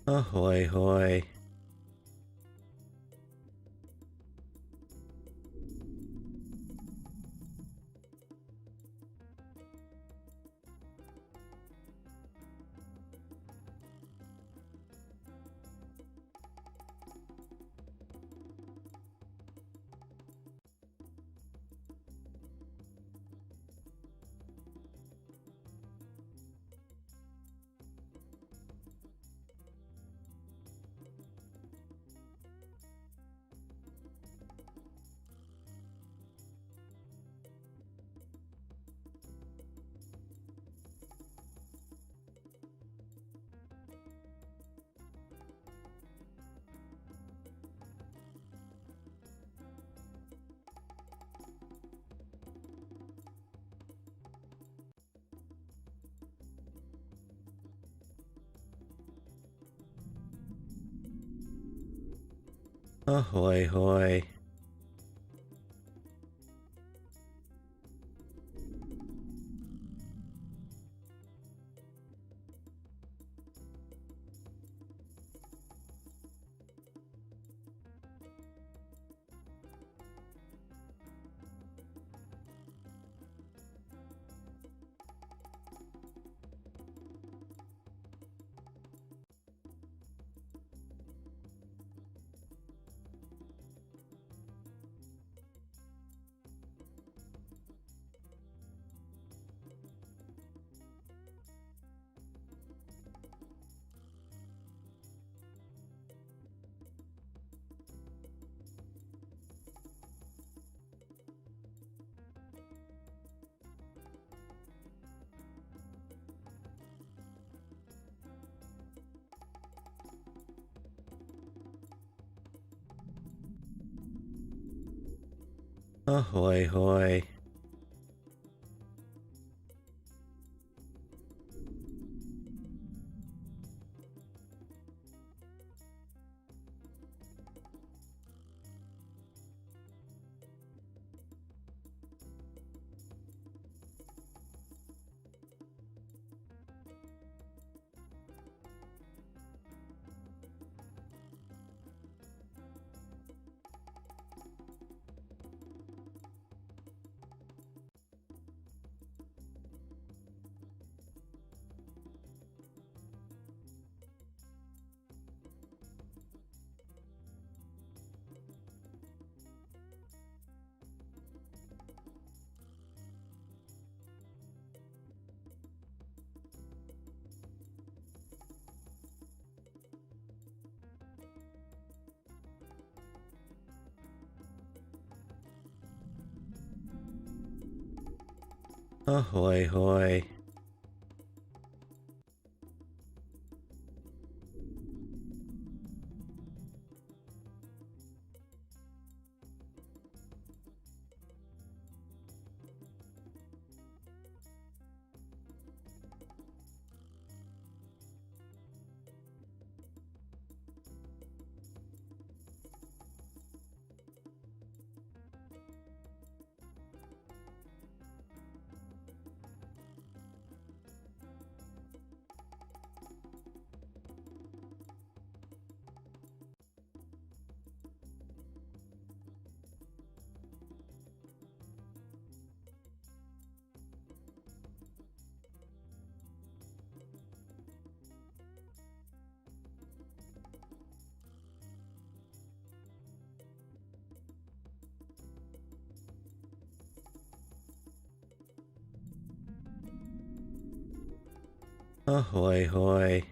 Ahoy hoy. Ahoy hoy. Ahoy hoy. Ahoy hoy. Ahoy hoy.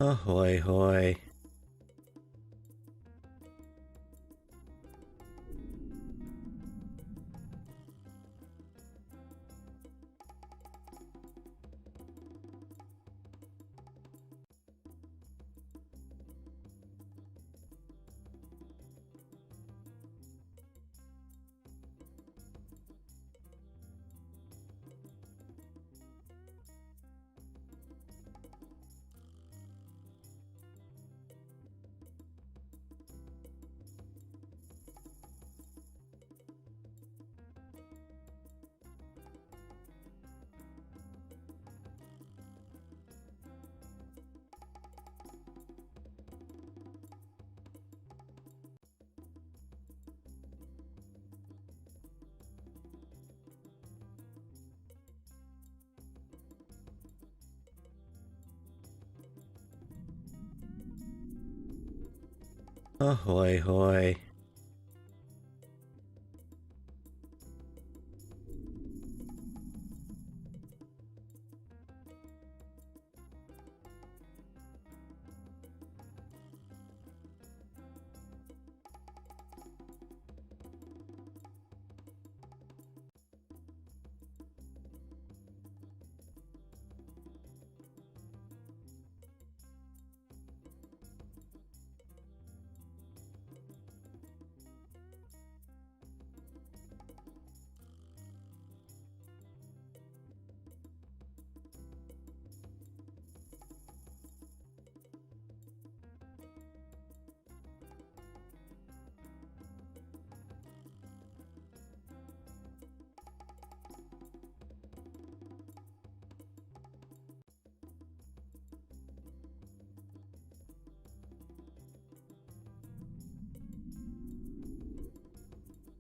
Ahoy, hoy. Ahoy, hoy.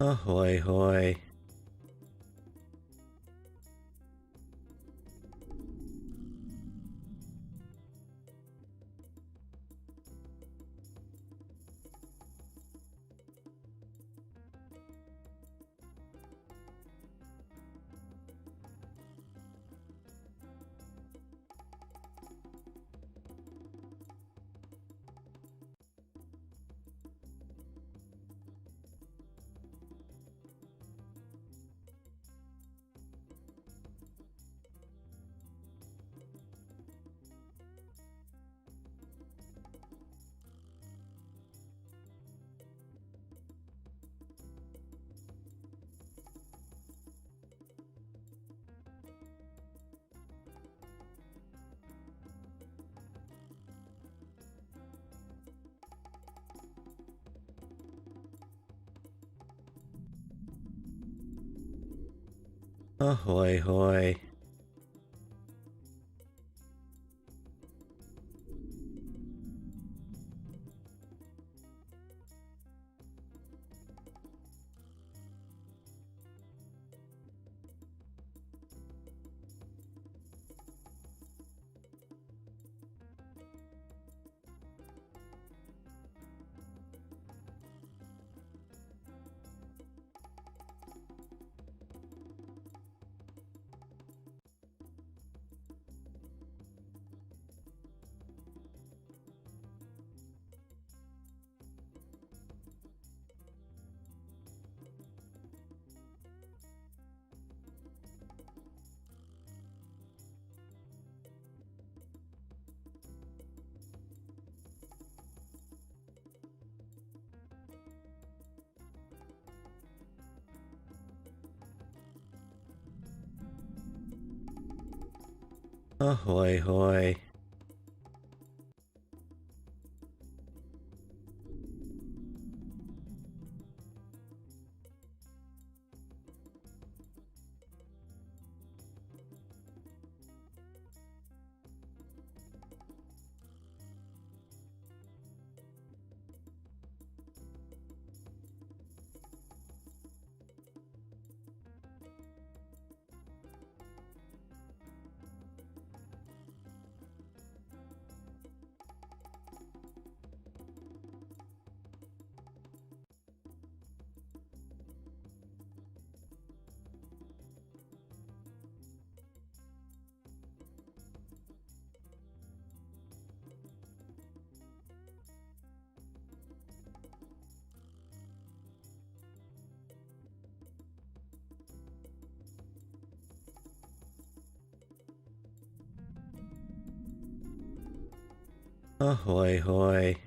Ahoy, hoy. Ahoy, hoy. Ahoy, hoy. Ahoy, hoy.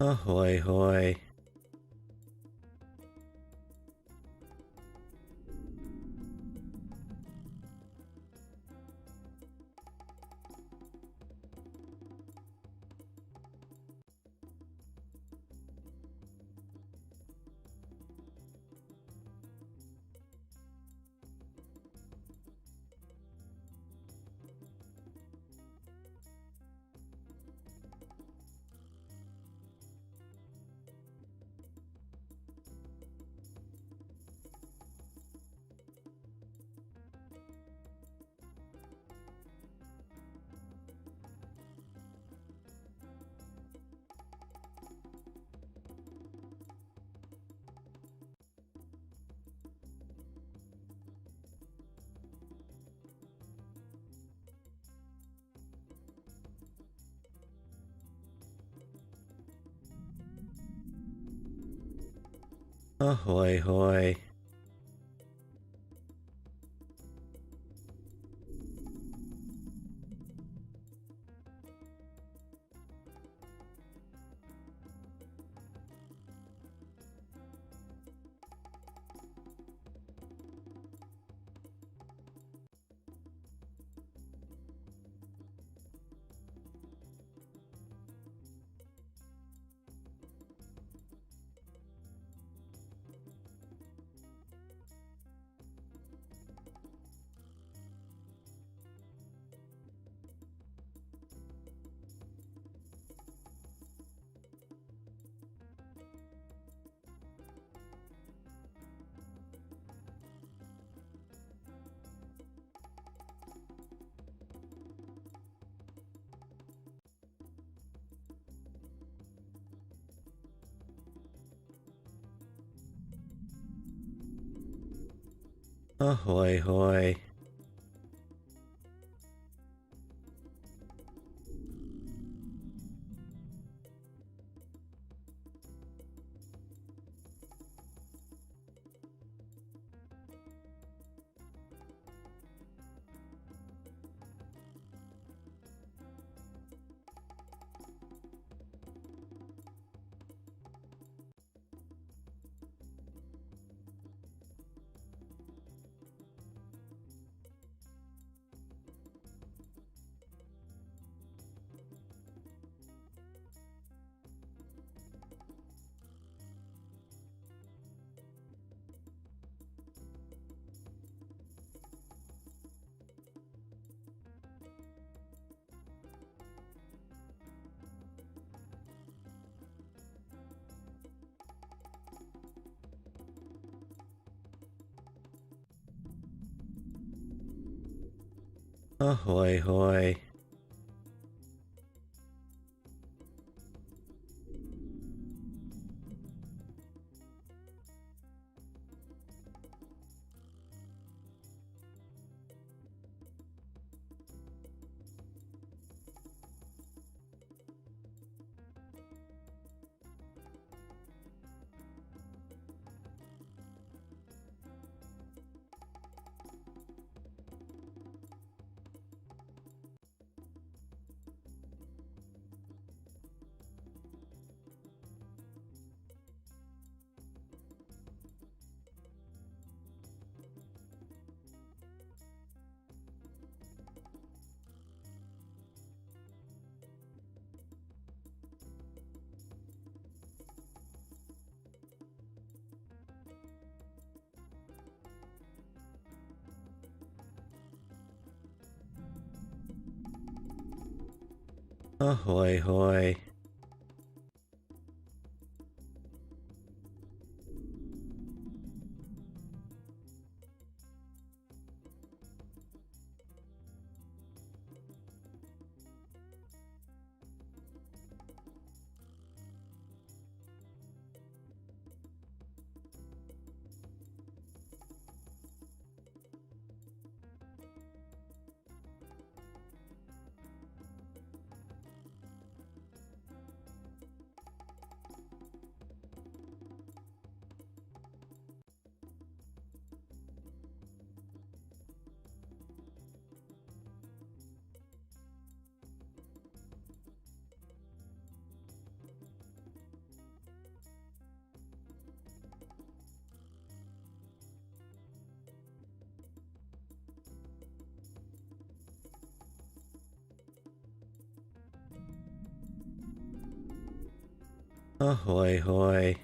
Ahoy, hoy. Ahoy, hoy. Ahoy, hoy. Ahoy, hoy. Ahoy, hoy. Ahoy, hoy.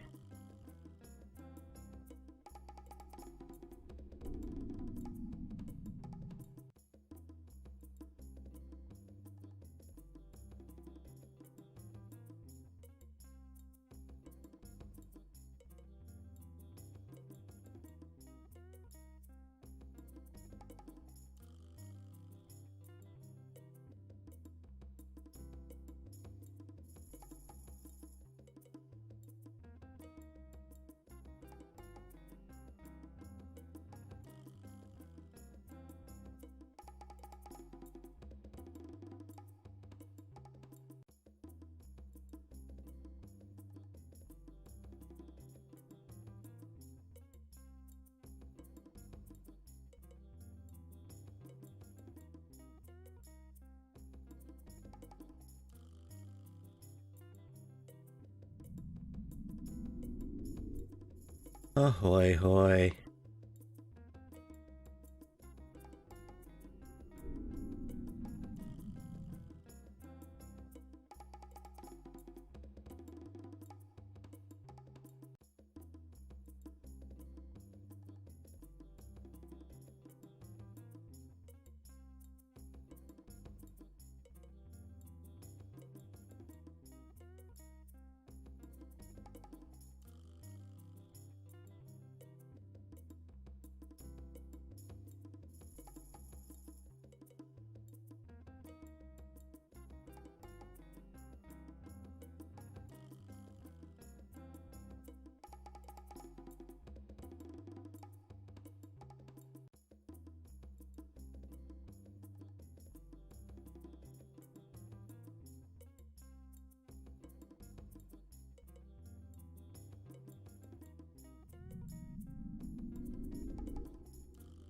Ahoy, hoy.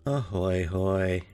Ahoy, hoy.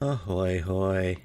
Ahoy, hoy.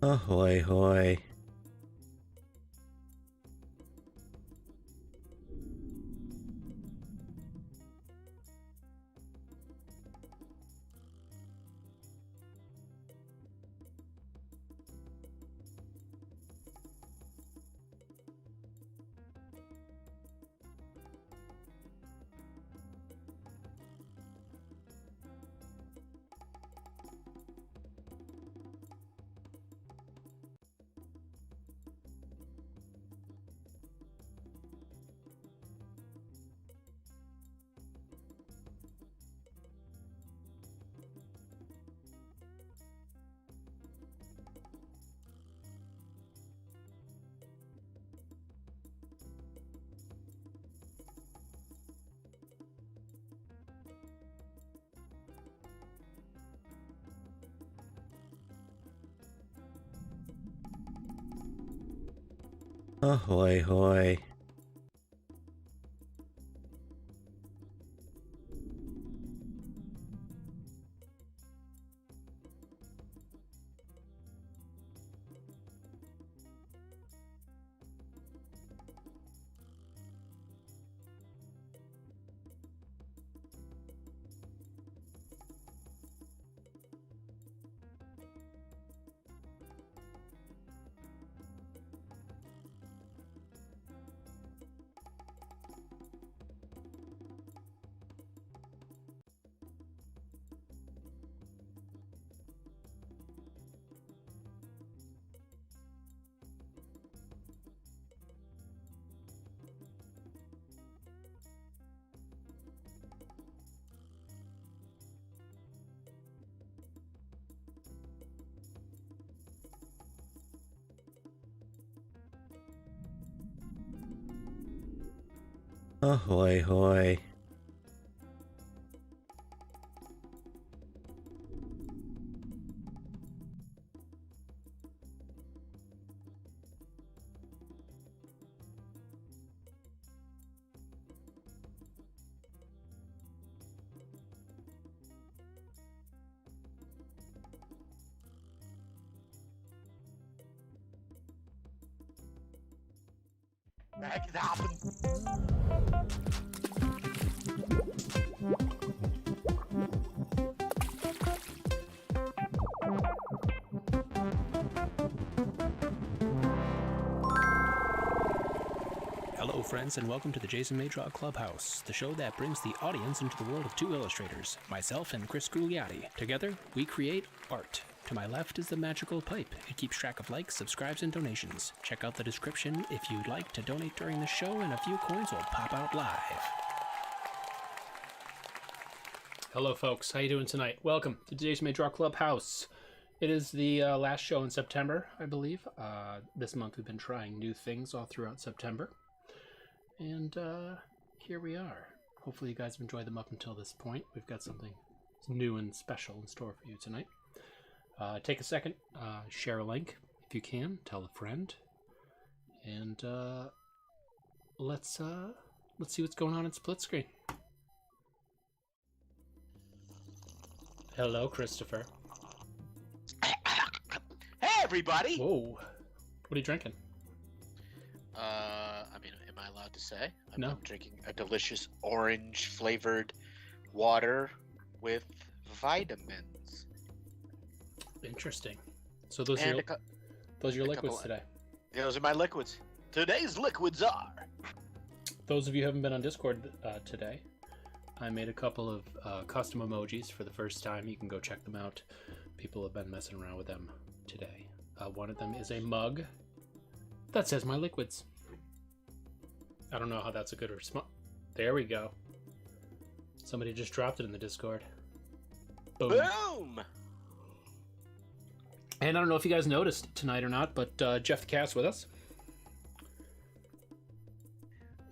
Ahoy, hoy. Ahoy, hoy. Ahoy, hoy. Make it happen. Hello friends and welcome to the Jason May Draw Clubhouse, the show that brings the audience into the world of two illustrators, myself and Chris Gugliotti. Together, we create art. To my left is the magical pipe. It keeps track of likes, subscribes, and donations. Check out the description if you'd like to donate during the show, and a few coins will pop out live. Hello folks, how you doing tonight? Welcome to the Jason May Draw Clubhouse. It is the last show in September, I believe. This month we've been trying new things all throughout September. And here we are. Hopefully you guys have enjoyed them up until this point. We've got something new and special in store for you tonight. Take a second, share a link if you can, tell a friend, and let's see what's going on in split screen. Hello, Christopher. Hey, everybody! Whoa, what are you drinking? I mean, am I allowed to say? No. I'm drinking a delicious orange-flavored water with vitamins. Interesting. So those are your liquids today. Those are my liquids. Today's liquids are. Those of you who haven't been on Discord today, I made a couple of custom emojis for the first time. You can go check them out. People have been messing around with them today. One of them is a mug that says my liquids. I don't know how that's a good response. There we go. Somebody just dropped it in the Discord. Boom. Boom! And I don't know if you guys noticed tonight or not, but Jeff the Cat's with us.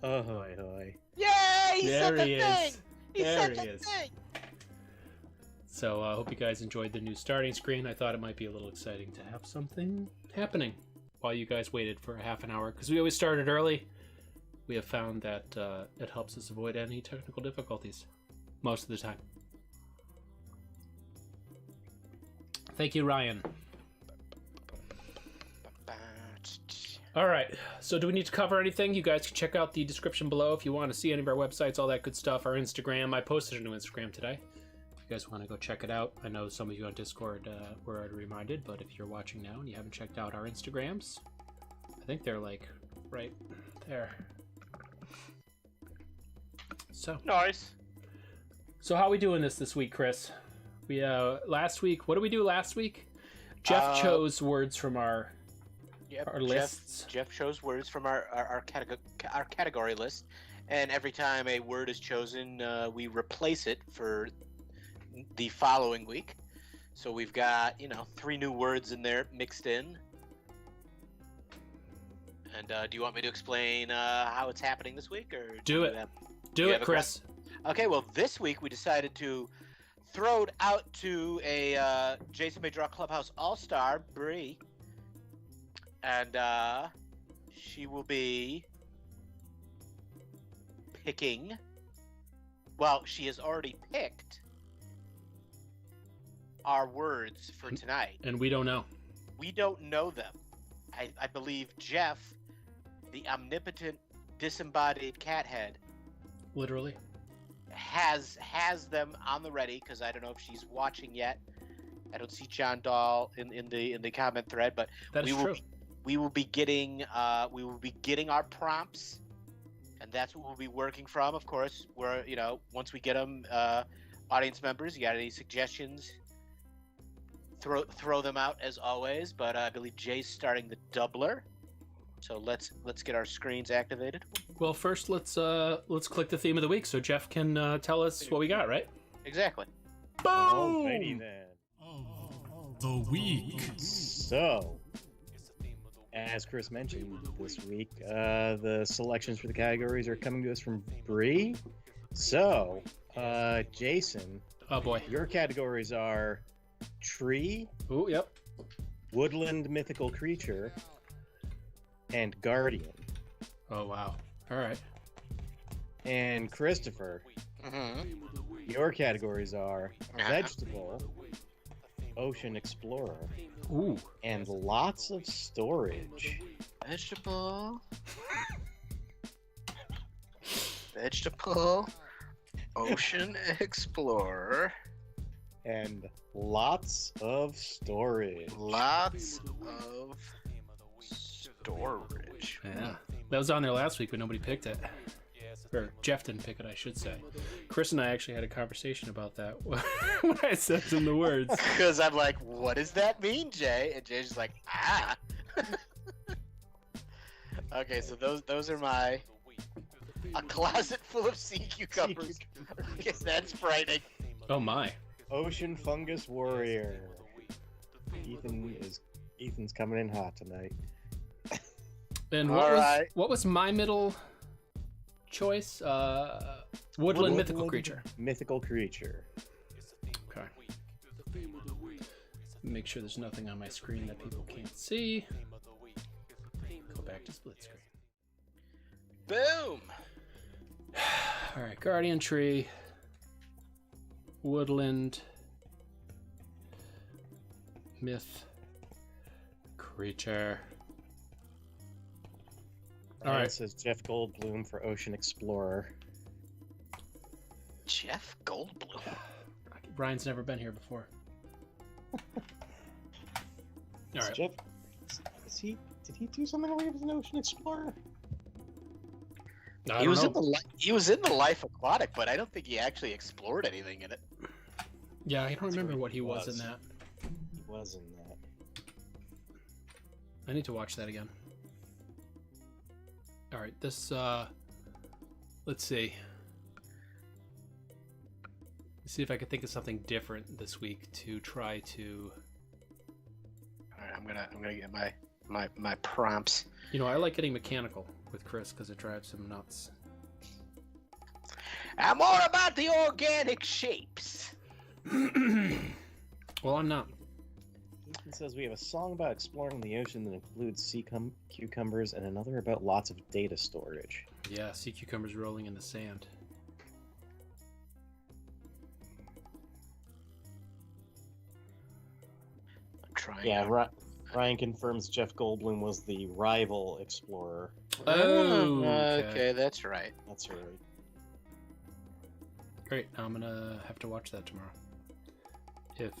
Ahoy, hoy. Yay! He There said the he thing! is. He There said he the is. thing! So I hope you guys enjoyed the new starting screen. I thought it might be a little exciting to have something happening while you guys waited for a half an hour, because we always started early. We have found that it helps us avoid any technical difficulties most of the time. Thank you, Ryan. All right. So do we need to cover anything? You guys can check out the description below if you want to see any of our websites, all that good stuff. Our Instagram. I posted a new Instagram today. If you guys want to go check it out. I know some of you on Discord were already reminded, but if you're watching now and you haven't checked out our Instagrams, I think they're like right there. So Nice. So how are we doing this week, Chris? We last week. What did we do last week? Jeff chose words from our lists. Jeff chose words from our category list, and every time a word is chosen, we replace it for the following week. So we've got 3 new words in there mixed in. And do you want me to explain how it's happening this week, or do it, Chris? Okay, well, this week we decided to throw it out to a Jason May Draw Clubhouse All-Star, Brie. And she will be picking... Well, she has already picked our words for tonight. And we don't know. We don't know them. I believe Jeff, the omnipotent, disembodied cat head... Literally. has them on the ready, because I don't know if she's watching yet. I don't see John Dahl in the comment thread, but that is true. We will be getting our prompts, and that's what we'll be working from. Of course, we're once we get them, audience members, you got any suggestions? Throw them out as always. But I believe Jay's starting the doubler, so let's get our screens activated. Well, first let's click the theme of the week so Jeff can tell us what we got. Right? Exactly. Boom! Alrighty then. The week. So, as Chris mentioned this week, the selections for the categories are coming to us from Brie. So, Jason. Oh boy. Your categories are tree. Oh, yep. Woodland mythical creature, and guardian. Oh wow. All right. And Christopher, your categories are vegetable, ocean explorer, Ooh. and lots of storage. Vegetable, ocean explorer, And lots of storage. lots of storage. Yeah. That was on there last week, but nobody picked it. Or Jeff didn't pick it, I should say. Chris and I actually had a conversation about that when I said in the words. Because I'm like, what does that mean, Jay? And Jay's just like, ah. Okay, so those are a closet full of sea cucumbers. Guess that's frightening. Oh my. Ocean fungus warrior. Ethan's coming in hot tonight. And Alright. what was my middle choice? Woodland mythical creature. Mythical creature. Okay. Make sure there's nothing on my screen that people can't see. Go back to split screen. Boom. All right, guardian tree, woodland, myth, creature. All right. It says Jeff Goldblum for Ocean Explorer. Jeff Goldblum. Brian's never been here before. All right. Jeff, did he do something where he was an Ocean Explorer? I He don't was know. he was in the Life Aquatic, but I don't think he actually explored anything in it. Yeah, I don't remember where what he he was in was. that. He was in that. I need to watch that again. All right, this let's see. Let's see if I can think of something different this week to try to. All right, I'm gonna get my prompts. You know, I like getting mechanical with Chris because it drives him nuts. I'm all about the organic shapes. Well, I'm not. It says we have a song about exploring the ocean that includes sea cucumbers and another about lots of data storage. Yeah, sea cucumbers rolling in the sand. I'm trying. Yeah, Ryan confirms Jeff Goldblum was the rival explorer. Oh, okay, that's right. That's right. Great. I'm gonna have to watch that tomorrow. If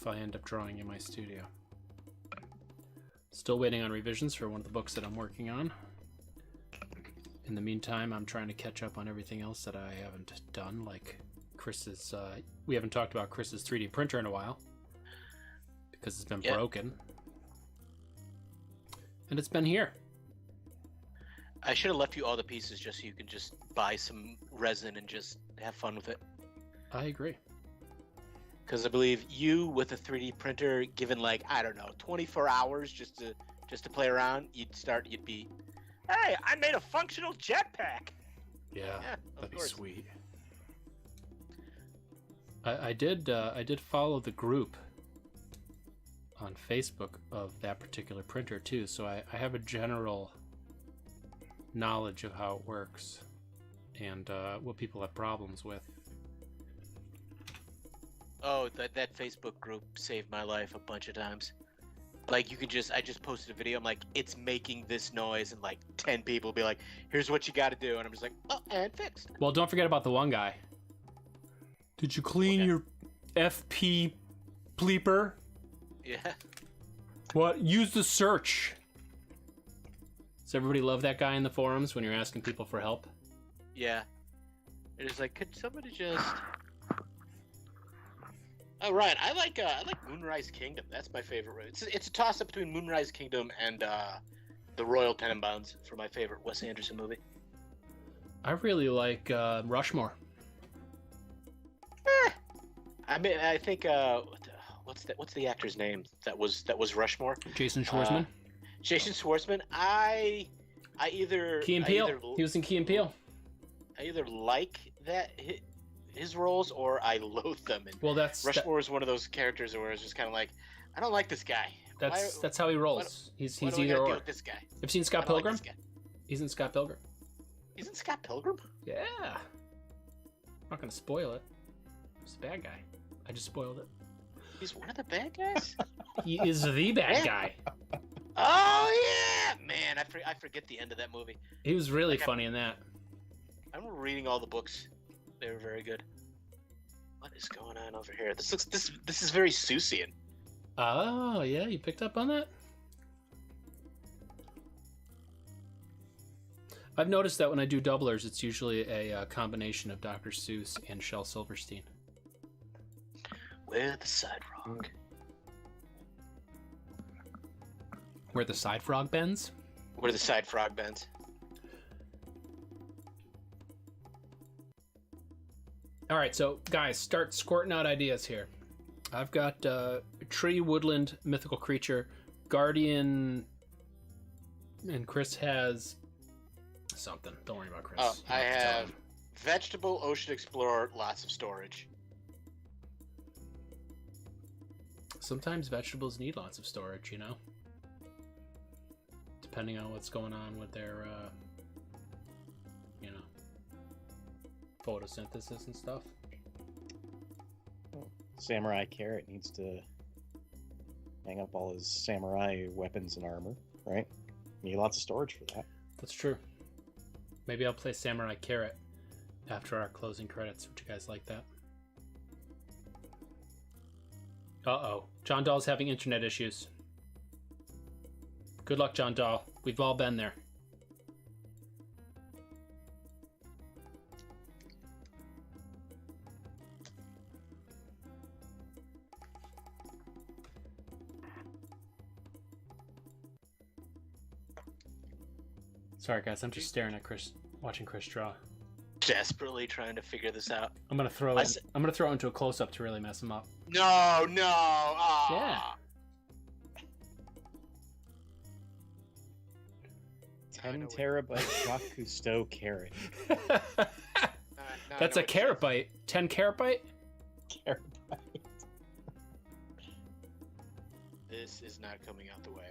I end up drawing in my studio. Still waiting on revisions for one of the books that I'm working on. In the meantime, I'm trying to catch up on everything else that I haven't done, like Chris's. We haven't talked about Chris's 3D printer in a while because it's been broken, and it's been here. I should have left you all the pieces just so you can just buy some resin and just have fun with it. I agree. Because I believe you with a 3D printer, given like, I don't know, 24 hours just to play around, you'd be, hey, I made a functional jetpack. Yeah, that'd be course. sweet. I did follow the group on Facebook of that particular printer too, so I have a general knowledge of how it works and what people have problems with. Oh, that Facebook group saved my life a bunch of times. Like, I just posted a video, I'm like, it's making this noise, and like 10 people be like, here's what you gotta do, and I'm just like, oh, and fixed. Well, don't forget about the one guy. Did you clean your FP bleeper? Yeah. What? Use the search. Does everybody love that guy in the forums when you're asking people for help? Yeah. It's like, could somebody just... Oh, right. I like Moonrise Kingdom. That's my favorite. It's a toss-up between Moonrise Kingdom and the Royal Tenenbaums for my favorite Wes Anderson movie. I really like Rushmore. I mean, I think what's the actor's name that was Rushmore? Jason Schwartzman. Jason Schwartzman. I either Key and Peele. He was in Key and Peele. I either like that his roles or I loathe them. And well, Rushmore is one of those characters where it's just kind of like, I don't like this guy. That's how he rolls. He's why do I either gotta or. deal with this guy? Have you seen Scott I don't like Pilgrim? this guy. He's in Scott Pilgrim. He's in Scott Pilgrim? Yeah. I'm not gonna spoil it. He's a bad guy. I just spoiled it. He's one of the bad guys? He is the bad guy. Oh, yeah! Man, I forget the end of that movie. He was really funny in that. I remember reading all the books. They were very good. What is going on over here? This is very Seussian. Oh, yeah, you picked up on that? I've noticed that when I do doublers, it's usually a combination of Dr. Seuss and Shel Silverstein. Where the side frog? Where the side frog bends? Where the side frog bends? All right, so guys, start squirting out ideas here. I've got tree, woodland, mythical creature, guardian, and Chris has something. Don't worry about Chris. Oh, I have vegetable, ocean explorer, lots of storage. Sometimes vegetables need lots of storage, you know? Depending on what's going on with their, photosynthesis and stuff. Samurai Carrot needs to hang up all his samurai weapons and armor, right? Need lots of storage for that. That's true. Maybe I'll play Samurai Carrot after our closing credits. Would you guys like that? Uh-oh. John Dahl's having internet issues. Good luck, John Dahl. We've all been there. Sorry, guys. I'm just staring at Chris, watching Chris draw. Desperately trying to figure this out. I'm gonna throw it. I'm gonna throw it into a close-up to really mess him up. No. Oh. Yeah. 10 terabyte Jacques Cousteau carrot. That's a carrot bite. 10 carrot bite? Carrot bite. This is not coming out the way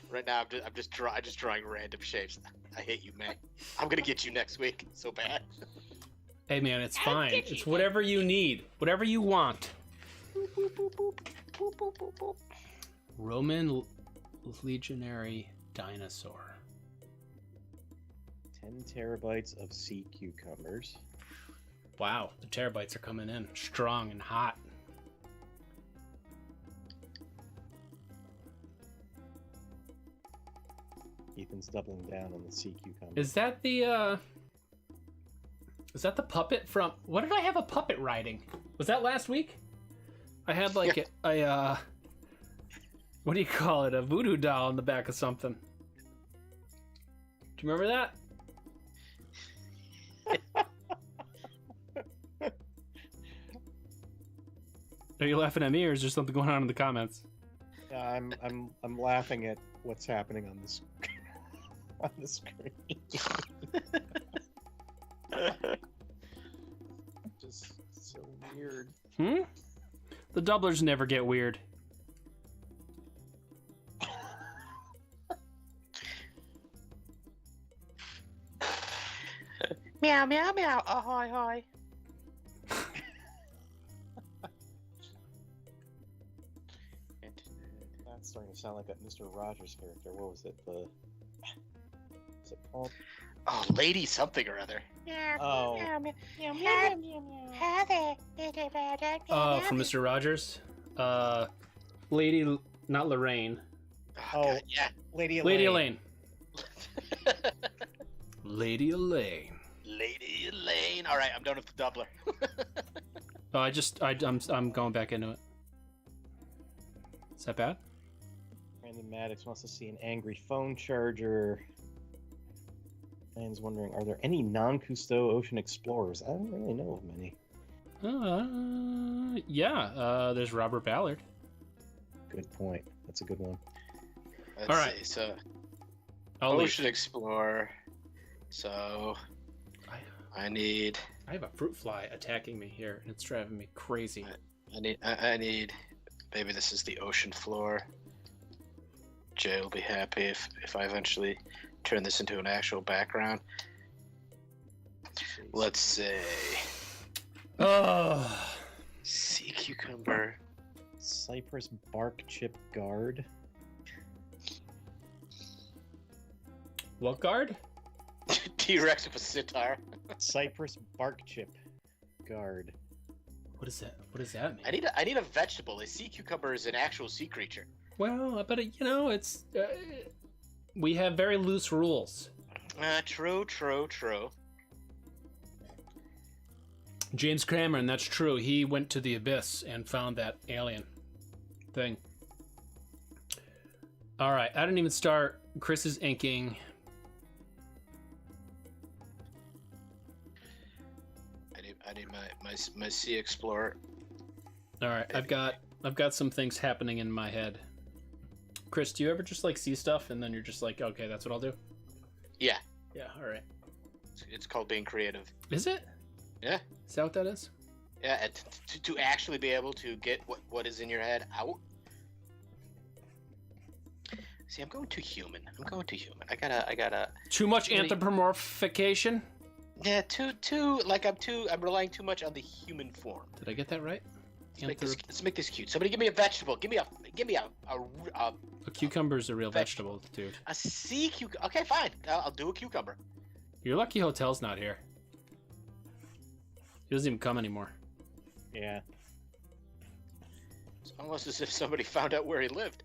Right now, I'm just drawing random shapes. I hate you, man. I'm gonna get you next week. So bad. Hey, man, it's fine. It's whatever you need, whatever you want. Roman legionary dinosaur. 10 terabytes of sea cucumbers. Wow, the terabytes are coming in strong and hot. Ethan's doubling down on the sea cucumber. Is that the puppet from... What did I have a puppet riding? Was that last week? I had like a what do you call it? A voodoo doll in the back of something. Do you remember that? Are you laughing at me, or is there something going on in the comments? I'm laughing at what's happening on this on the screen. Just so weird. The doublers never get weird. Meow, meow, meow. Ahoy, hoy. That's starting to sound like that Mr. Rogers character. What was it? What's it called? Oh, lady something or other. Oh. From Mr. Rogers. Lady, not Lorraine. Oh, God, yeah. Lady Elaine. Lady Elaine. Lady Elaine. Lady Elaine. All right, I'm done with the doubler. Oh, I'm going back into it. Is that bad? Brandon Maddox wants to see an angry phone charger. Man's wondering, are there any non-Cousteau ocean explorers? I don't really know of many. Yeah. There's Robert Ballard. Good point. That's a good one. Let's All right. see, so I'll leave. Ocean Explorer. So I have a fruit fly attacking me here, and it's driving me crazy. I need. Maybe this is the ocean floor. Jay will be happy if I eventually turn this into an actual background. Let's say Oh. sea cucumber. Cypress bark chip guard. What guard? T-Rex with a sitar. Cypress bark chip guard. What is that? What does that mean? I need a vegetable. A sea cucumber is an actual sea creature. Well, but it's we have very loose rules. True. James Cameron, that's true. He went to the abyss and found that alien thing. All right, I didn't even start. Chris is inking. I need my Sea Explorer. All right, I've got some things happening in my head. Chris, do you ever just like see stuff and then you're just like, okay, that's what I'll do? Yeah. Yeah, all right. It's called being creative. Is it? Yeah. Is that what that is? Yeah, and to actually be able to get what is in your head out. See, I'm going too human. I gotta. Too much Really? anthropomorphication? Yeah, I'm relying too much on the human form. Did I get that right? Let's make this cute. Somebody give me a vegetable. Give me a cucumber's a real vegetable, dude. A sea cucumber. Okay, fine. I'll do a cucumber. Your lucky hotel's not here. He doesn't even come anymore. Yeah. It's almost as if somebody found out where he lived.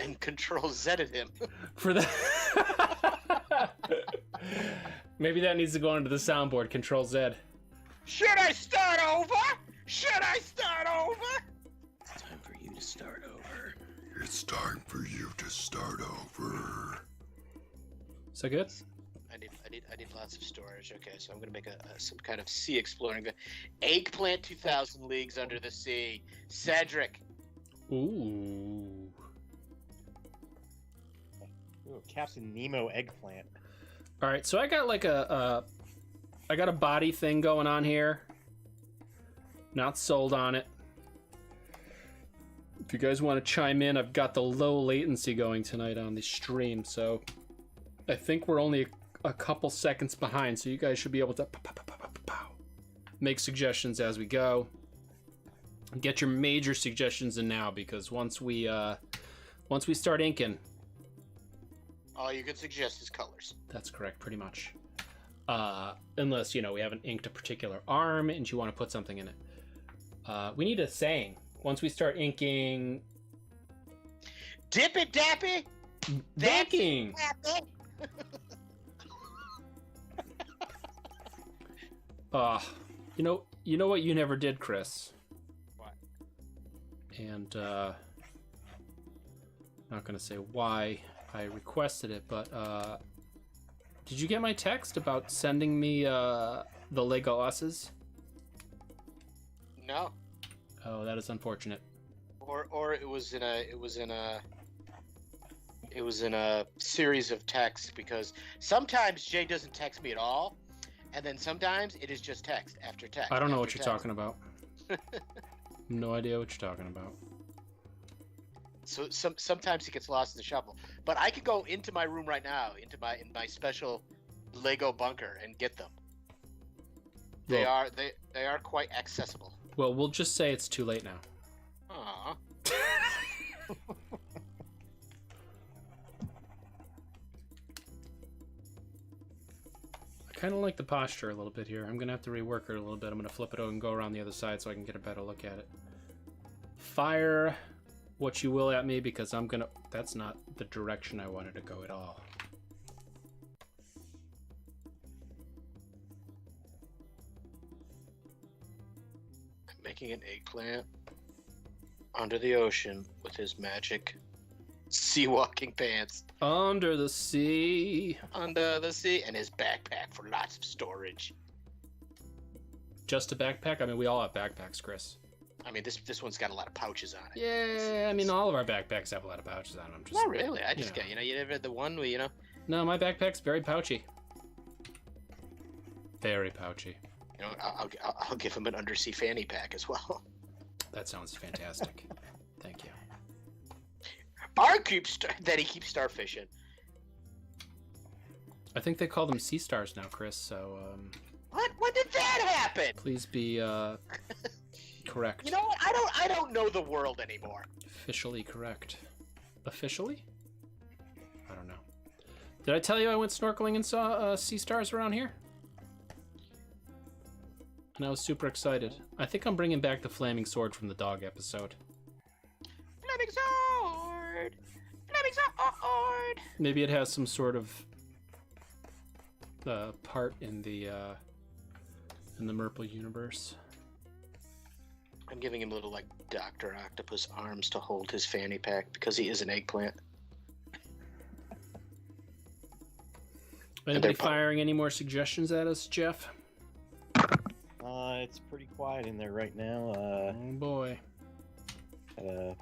And Control Z'd him. For that. Maybe that needs to go into the soundboard. Control Z. Should I start over? It's time for you to start over. It's time for you to start over. Is that good? I need lots of storage. Okay, so I'm gonna make some kind of sea exploring. Eggplant 2,000 leagues under the sea. Cedric. Ooh. Ooh, Captain Nemo eggplant. All right, so I got like I got a body thing going on here. Not sold on it. If you guys want to chime in, I've got the low latency going tonight on the stream, so I think we're only a couple seconds behind, so you guys should be able to make suggestions as we go. Get your major suggestions in now, because once we start inking, all you can suggest is colors. that's correct, pretty much. Unless we haven't inked a particular arm and you want to put something in it. We need a saying. Once we start inking, Dip it, dappy. backing. Dappy. You know what you never did, Chris. What? And not gonna say why I requested it, but did you get my text about sending me the Lego Us's? No. Oh, that is unfortunate. Or it was in a series of texts, because sometimes Jay doesn't text me at all, and then sometimes it is just text after text. I don't know after what you're talking about. No idea what you're talking about. So sometimes it gets lost in the shuffle. But I could go into my room right now, in my special Lego bunker, and get them. They are quite accessible. Well, we'll just say it's too late now. Aww. I kind of like the posture a little bit here. I'm gonna have to rework it a little bit. I'm gonna flip it over and go around the other side so I can get a better look at it. Fire what you will at me, because that's not the direction I wanted to go at all. I'm making an eggplant under the ocean with his magic sea walking pants. Under the sea. Under the sea, and his backpack for lots of storage. Just a backpack? I mean, we all have backpacks, Chris. I mean, this one's got a lot of pouches on it. Yeah, I mean, all of our backpacks have a lot of pouches on them. Just, not really. I just got, you never had the one where, No, my backpack's very pouchy. Very pouchy. I'll give him an undersea fanny pack as well. That sounds fantastic. Thank you. He keeps starfishing. I think they call them sea stars now, Chris, so, What? When did that happen? please be, correct. You know what? I don't know the world anymore. Officially correct. Officially? I don't know. Did I tell you I went snorkeling and saw sea stars around here? And I was super excited. I think I'm bringing back the flaming sword from the dog episode. Flaming sword! Flaming sword! Maybe it has some sort of part in the Merple universe. I'm giving him little, Dr. Octopus arms to hold his fanny pack, because he is an eggplant. Anybody firing any more suggestions at us, Jeff? It's pretty quiet in there right now. Oh boy. Got a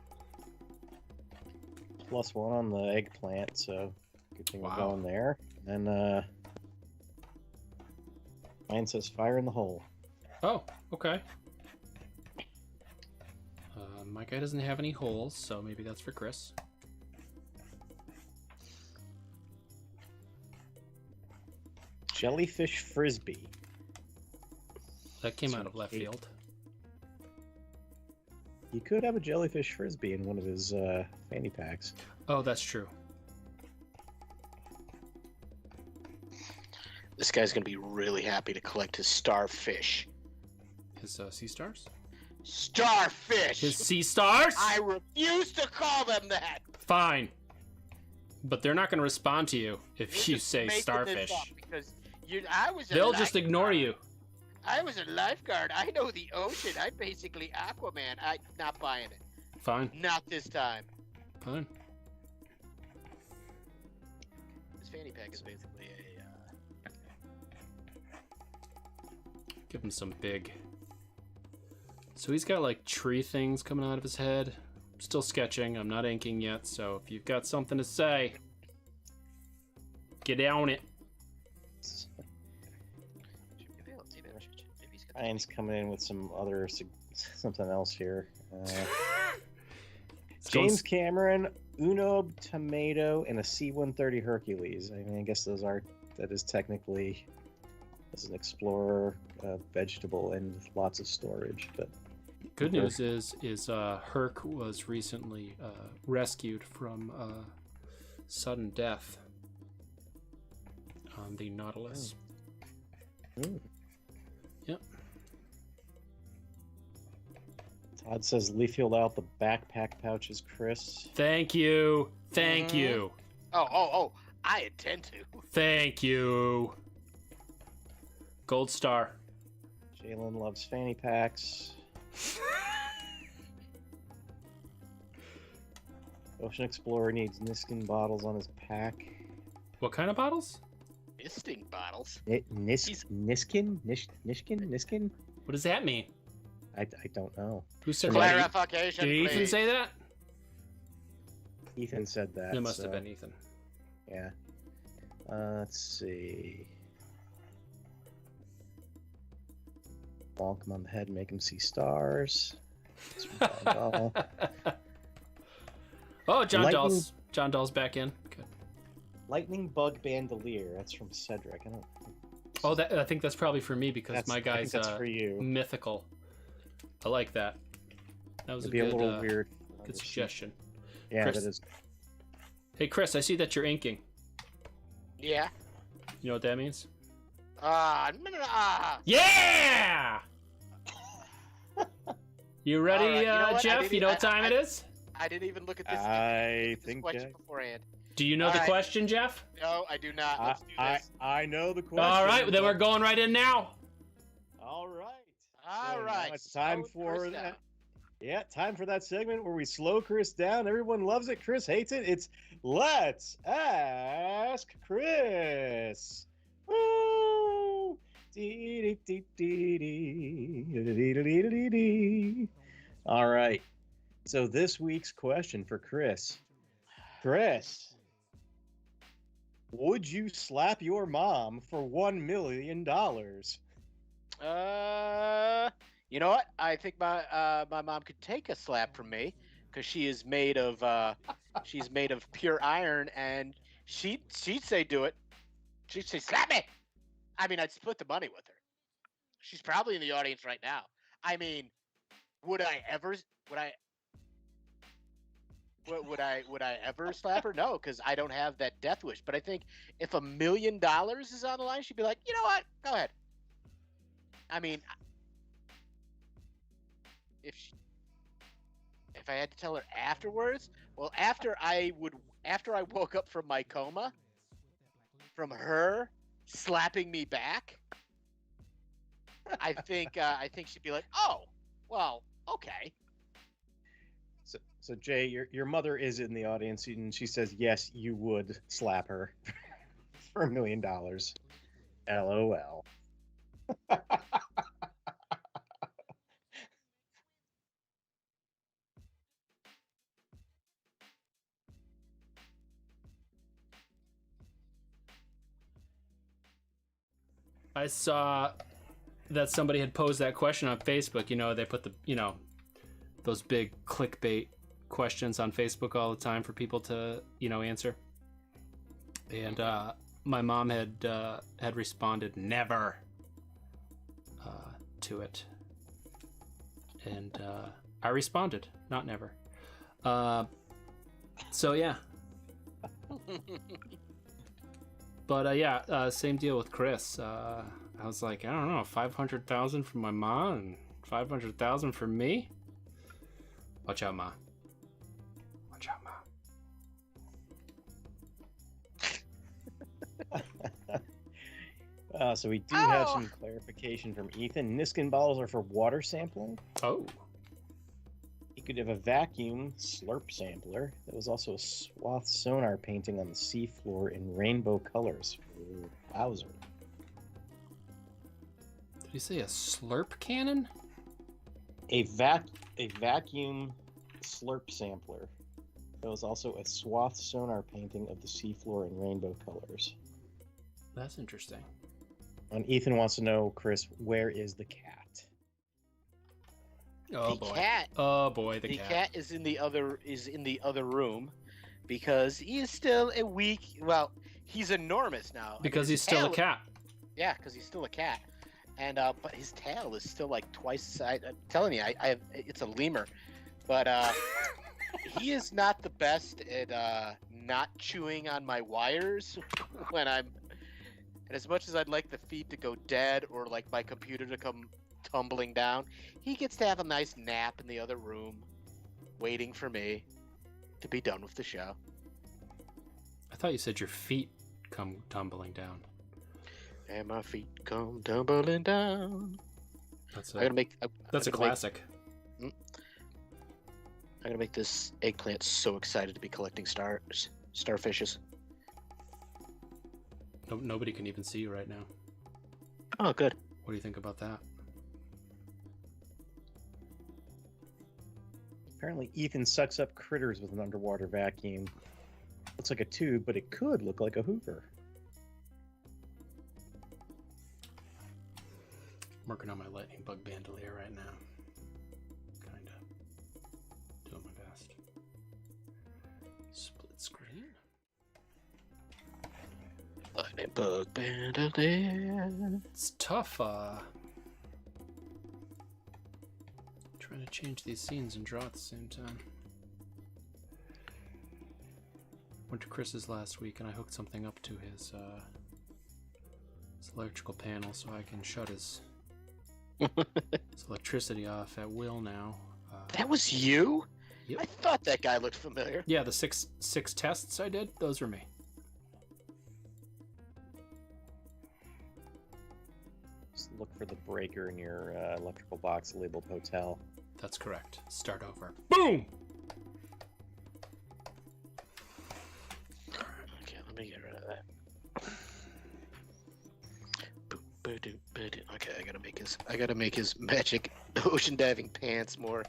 +1 on the eggplant, so good thing we're going there. And mine says fire in the hole. Oh, okay. My guy doesn't have any holes, so maybe that's for Chris. Jellyfish frisbee. That came out of left field. You could have a jellyfish frisbee in one of his fanny packs. Oh, that's true. This guy's gonna be really happy to collect his starfish. His sea stars? Starfish! His sea stars? I refuse to call them that! Fine. But they're not going to respond to you if you Just say making starfish. this up because I was a They'll just lifeguard. ignore you. I was a lifeguard. I know the ocean. I'm basically Aquaman. I'm not buying it. Fine. Not this time. Fine. This fanny pack is basically a... Give him some big. So he's got like tree things coming out of his head. I'm still sketching. I'm not inking yet. So if you've got something to say, get on it. Ryan's coming in with some other something else here. James Cameron, Uno Tomato, and a C-130 Hercules. I mean, I guess those are that is technically, as an explorer, vegetable and with lots of storage. But Good news is Herc was recently rescued from sudden death on the Nautilus. Mm. Yep. Todd says Lee filled out the backpack pouches, Chris. Thank you. Thank you. Oh! I intend to. Thank you. Gold star. Jalen loves fanny packs. Ocean Explorer needs Niskin bottles on his pack. What kind of bottles? Misting bottles. Niskin? What does that mean? I don't know. Who said that? Clarification, Did Ethan please. say that? Ethan said that. It must so, have been Ethan. Yeah. Let's see. Bonk him on the head, make him see stars. That's from John Dahl. Oh, John Lightning- Dahl's. John Dahl's back in. Good. Lightning Bug Bandolier. That's from Cedric. I don't. Oh, I think that's probably for me because my I guy's think that's for you. mythical. I like that. That was It'd a be good, a little weird. on good the sheet. suggestion. Yeah, Chris. that is. Hey, Chris, I see that you're inking. Yeah. You know what that means? Yeah! You ready, All right, you know what? Jeff? You know what time it is? I didn't even look at this. I this think question Jack- beforehand. Do you know All the right. question, Jeff? No, I do not. Let's do this. I know the question. All right, then we're going right in now. All right. All So right. now it's time slow for Chris that. down. Yeah, time for that segment where we slow Chris down. Everyone loves it. Chris hates it. It's Let's Ask Chris. Woo! Dee-dee-dee-dee-dee. All right. So this week's question for Chris. Chris, would you slap your mom for $1 million? You know what? I think my mom could take a slap from me because she is made of she's made of pure iron, and she'd say do it. She'd say slap me. I mean, I'd split the money with her. She's probably in the audience right now. I mean, would I ever slap her? No, because I don't have that death wish. But I think if $1 million is on the line, she'd be like, you know what? Go ahead. I mean, if I had to tell her afterwards, well, after I woke up from my coma, from her slapping me back, I think she'd be like, oh, well, okay. So Jay, your mother is in the audience, and she says yes, you would slap her for $1 million. LOL. I saw that somebody had posed that question on Facebook. You know, they put those big clickbait questions on Facebook all the time for people to, answer. And my mom had responded never to it. And I responded, not never. So yeah. But yeah, same deal with Chris. I was like, I don't know, 500,000 for my mom and 500,000 for me. Watch out, Ma. Watch out, Ma. So we do have some clarification from Ethan. Niskin bottles are for water sampling. Oh. He could have a vacuum slurp sampler. There was also a swath sonar painting on the seafloor in rainbow colors. Ooh, wowzer. Did he say a slurp cannon? A vacuum slurp sampler. There was also a swath sonar painting of the seafloor in rainbow colors. That's interesting. And Ethan wants to know, Chris, where is the cat? Oh The boy. cat. Oh boy, The cat is in the other room because he is still a weak. Well, he's enormous now. Because his he's still a tail- cat. Yeah, because he's still a cat, and but his tail is still like twice the size. I'm telling you, I have, it's a lemur, but he is not the best at not chewing on my wires when I'm. And as much as I'd like the feed to go dead or like my computer to come tumbling down, he gets to have a nice nap in the other room, waiting for me to be done with the show. I thought you said your feet come tumbling down. And my feet come tumbling down. That's I gotta make. that's a classic. I'm gonna make this eggplant so excited to be collecting starfishes. Nobody can even see you right now. Oh, good. What do you think about that? Apparently, Ethan sucks up critters with an underwater vacuum. Looks like a tube, but it could look like a Hoover. I'm working on my lightning bug bandolier right now. Kinda doing my best. Split screen. Lightning bug bandolier. It's tough, trying to change these scenes and draw at the same time. Went to Chris's last week and I hooked something up to his electrical panel so I can shut his electricity off at will now. That was you? Yep. I thought that guy looked familiar. Yeah, the six tests I did, those were me. Just look for the breaker in your electrical box labeled hotel. That's correct. Start over. Boom! Okay, let me get rid of that. Okay, I gotta make his magic ocean diving pants more.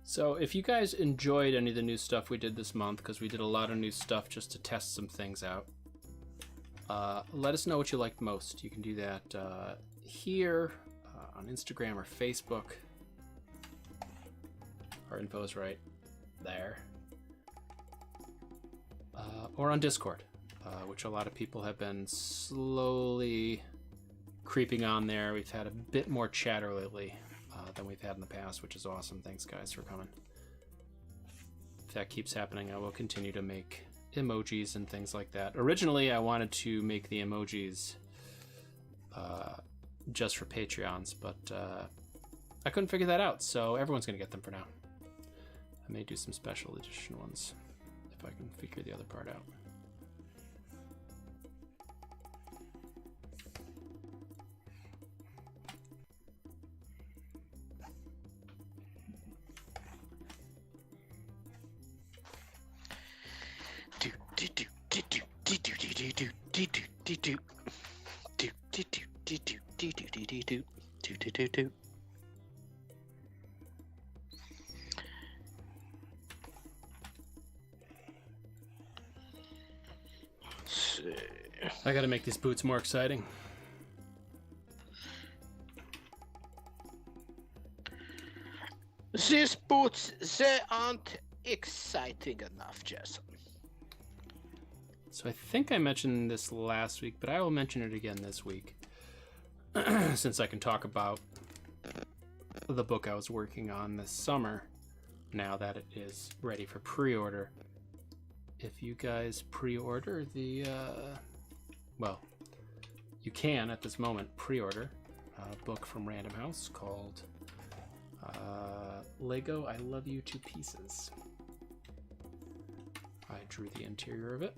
So if you guys enjoyed any of the new stuff we did this month, because we did a lot of new stuff just to test some things out, let us know what you liked most. You can do that here, on Instagram or Facebook. Our info is right there. Or on Discord, which a lot of people have been slowly creeping on there. We've had a bit more chatter lately than we've had in the past, which is awesome. Thanks, guys, for coming. If that keeps happening, I will continue to make emojis and things like that. Originally, I wanted to make the emojis just for Patreons, but I couldn't figure that out, so everyone's going to get them for now. I may do some special edition ones if I can figure the other part out. I gotta make these boots more exciting. These boots, they aren't exciting enough, Jason. So I think I mentioned this last week, but I will mention it again this week. Since I can talk about the book I was working on this summer, now that it is ready for pre-order. If you guys pre-order the, well, you can at this moment pre-order a book from Random House called Lego I Love You to Pieces. I drew the interior of it.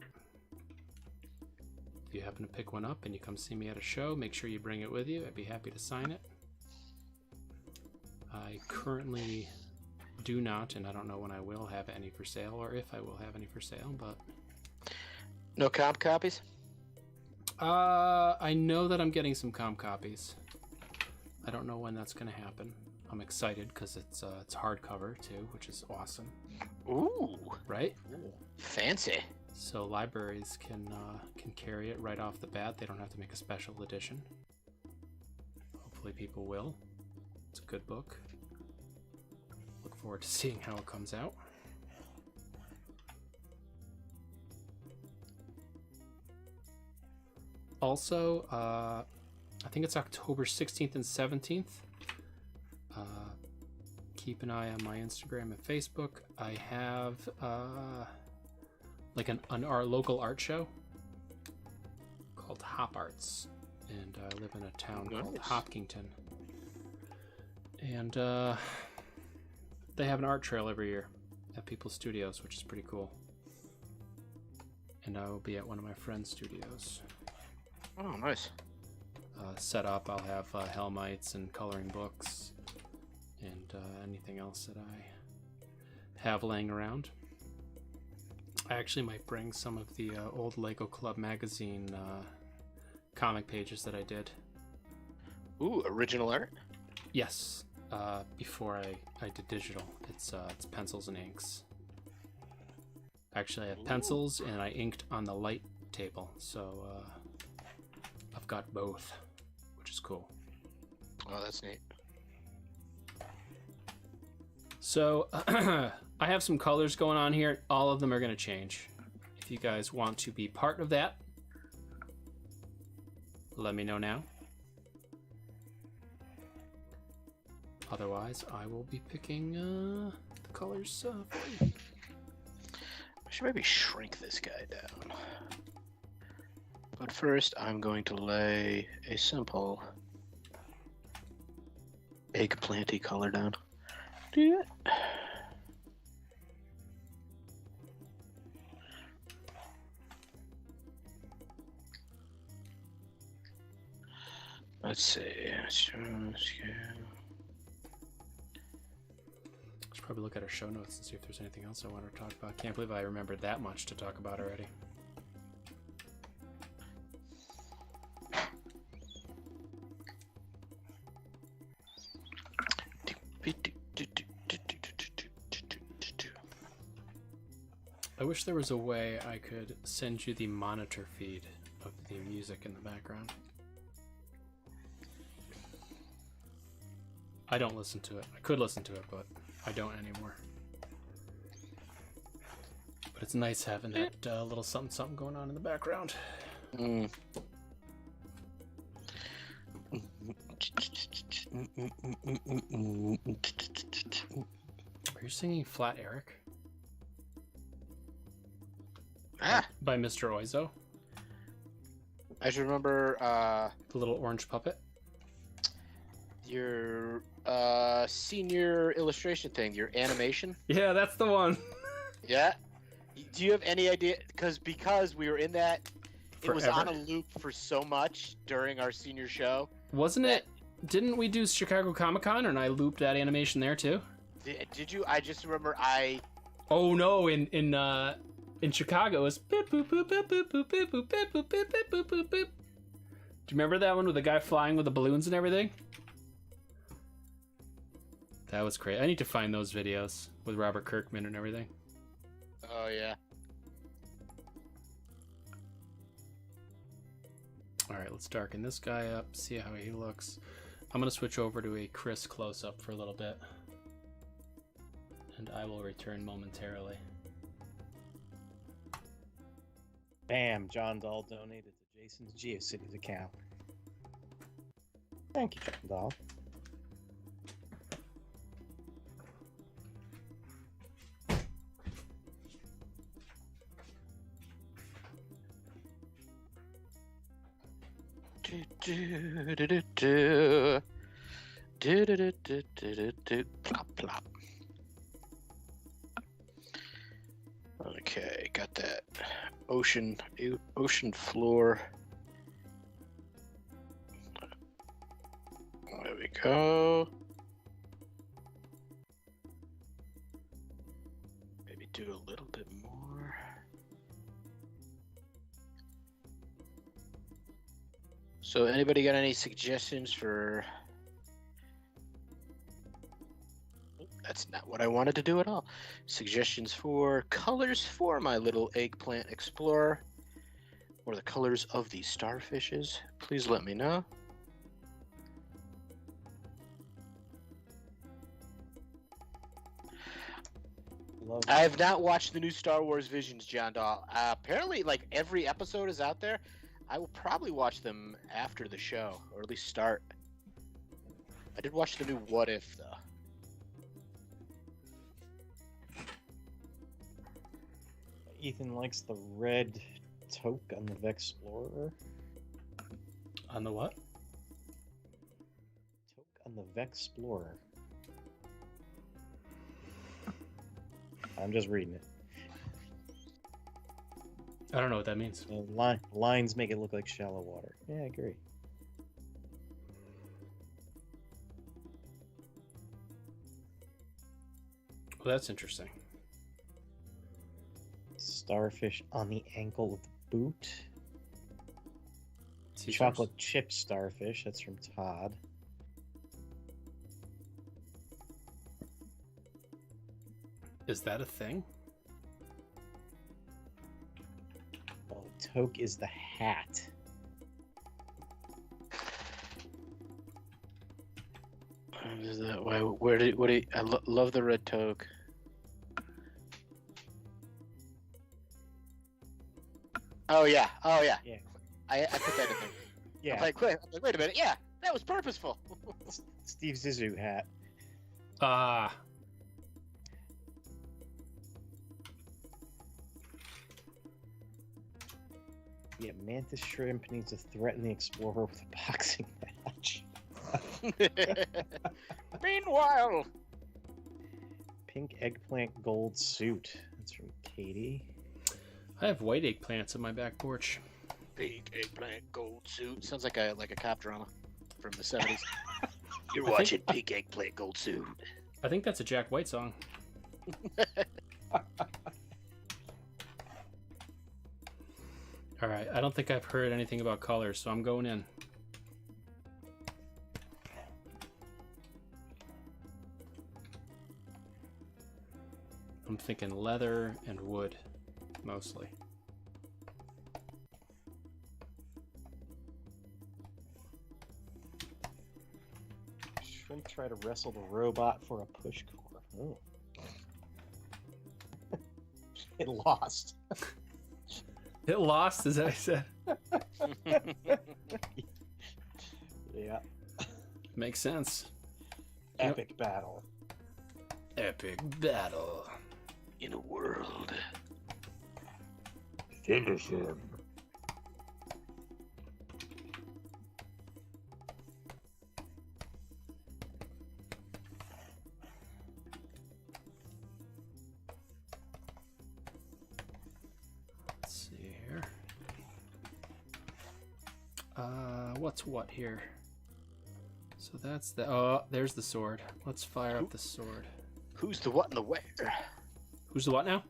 If you happen to pick one up and you come see me at a show, make sure you bring it with you. I'd be happy to sign it. I currently do not, and I don't know when I will have any for sale, or if I will have any for sale, but... No comp copies? I know that I'm getting some comp copies. I don't know when that's going to happen. I'm excited because it's hardcover too, which is awesome. Ooh. Right? Fancy. So libraries can carry it right off the bat. They don't have to make a special edition. Hopefully people will. It's a good book. Look forward to seeing how it comes out. also, I think it's October 16th and 17th. Keep an eye on my Instagram and Facebook. I have like our local art show called Hop Arts, and I live in a town called Hopkinton. And they have an art trail every year at people's studios, which is pretty cool. And I will be at one of my friends' studios. Oh, nice. Set up, I'll have helmites and coloring books and anything else that I have laying around. I actually might bring some of the old Lego Club magazine comic pages that I did. Ooh, original art? Yes, before I did digital. It's pencils and inks. Actually, I have pencils and I inked on the light table, so I've got both, which is cool. Oh, that's neat. So I have some colors going on here. All of them are going to change. If you guys want to be part of that, let me know now. Otherwise, I will be picking the colors for you. I should maybe shrink this guy down. But first, I'm going to lay a simple eggplanty color down. Yeah. Let's see. Should probably look at our show notes and see if there's anything else I want to talk about. Can't believe I remembered that much to talk about already. I wish there was a way I could send you the monitor feed of the music in the background. I don't listen to it. I could listen to it, but I don't anymore. But it's nice having that little something something going on in the background. Mm. Are you singing Flat Eric? By Mr. Oizo? I should remember The little orange puppet? your senior illustration thing, your animation. Yeah, that's the one. Yeah. Do you have any idea? Because we were in that, it was Forever. on a loop for so much during our senior show. Wasn't it? Didn't we do Chicago Comic Con and I looped that animation there too? Did you? I just remember Oh no! In Chicago, it's boop boop boop boop boop boop boop boop boop boop boop boop boop boop. Do you remember that one with the guy flying with the balloons and everything? That was great. I need to find those videos with Robert Kirkman and everything. Oh yeah. All right, let's darken this guy up. See how he looks. I'm gonna switch over to a Chris close-up for a little bit, and I will return momentarily. Bam, John Dahl donated to Jason's GeoCities account. Thank you, John Dahl. Plop plop. Okay, got that. Ocean floor. There we go. Maybe do a little bit more. So anybody got any suggestions for... That's not what I wanted to do at all. Suggestions for colors for my little eggplant explorer, or the colors of these starfishes, please let me know. I have not watched the new Star Wars Visions, John Dahl. Apparently, like, every episode is out there. I will probably watch them after the show, or at least start. I did watch the new What If, though. Ethan likes the red toque on the Vexplorer. On the what? Toque on the Vexplorer. I'm just reading it. I don't know what that means. Lines make it look like shallow water. Yeah, I agree. Well, that's interesting. Starfish on the ankle of the boot. Caesars. Chocolate chip starfish. That's from Todd. Is that a thing? Oh, toque is the hat. Is that why? Where did? What? Love the red toque. Oh yeah. Yeah. I put that in there. Yeah. I'm like, wait a minute. Yeah, that was purposeful. Steve Zissou hat. Ah. Yeah, mantis shrimp needs to threaten the explorer with a boxing match. Meanwhile, Pink eggplant gold suit. That's from Katie. I have white eggplants on my back porch. pink eggplant gold suit. Sounds like a cop drama from the 70s. You're watching Pink Eggplant Gold Suit. I think that's a Jack White song. All right, I don't think I've heard anything about colors, so I'm going in. I'm thinking leather and wood, mostly. Shrimp try to wrestle the robot for a push core. Oh. It lost. It lost, as I said. Yeah. Makes sense. Epic battle. Epic battle. In a world. Finish him. Let's see here. What's what here? So that's the... Oh, there's the sword. Let's fire up the sword. Who's the what and the where? Who's the what now?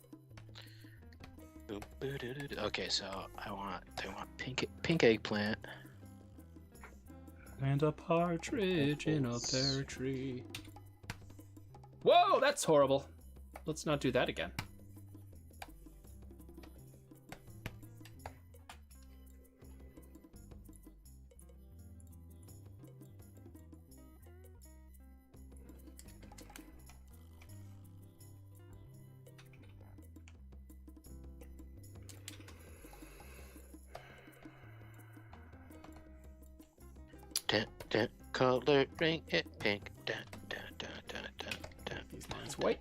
Okay, so they want pink eggplant. And a partridge in a pear tree. Whoa, that's horrible. Let's not do that again. Coloring it pink. That's white.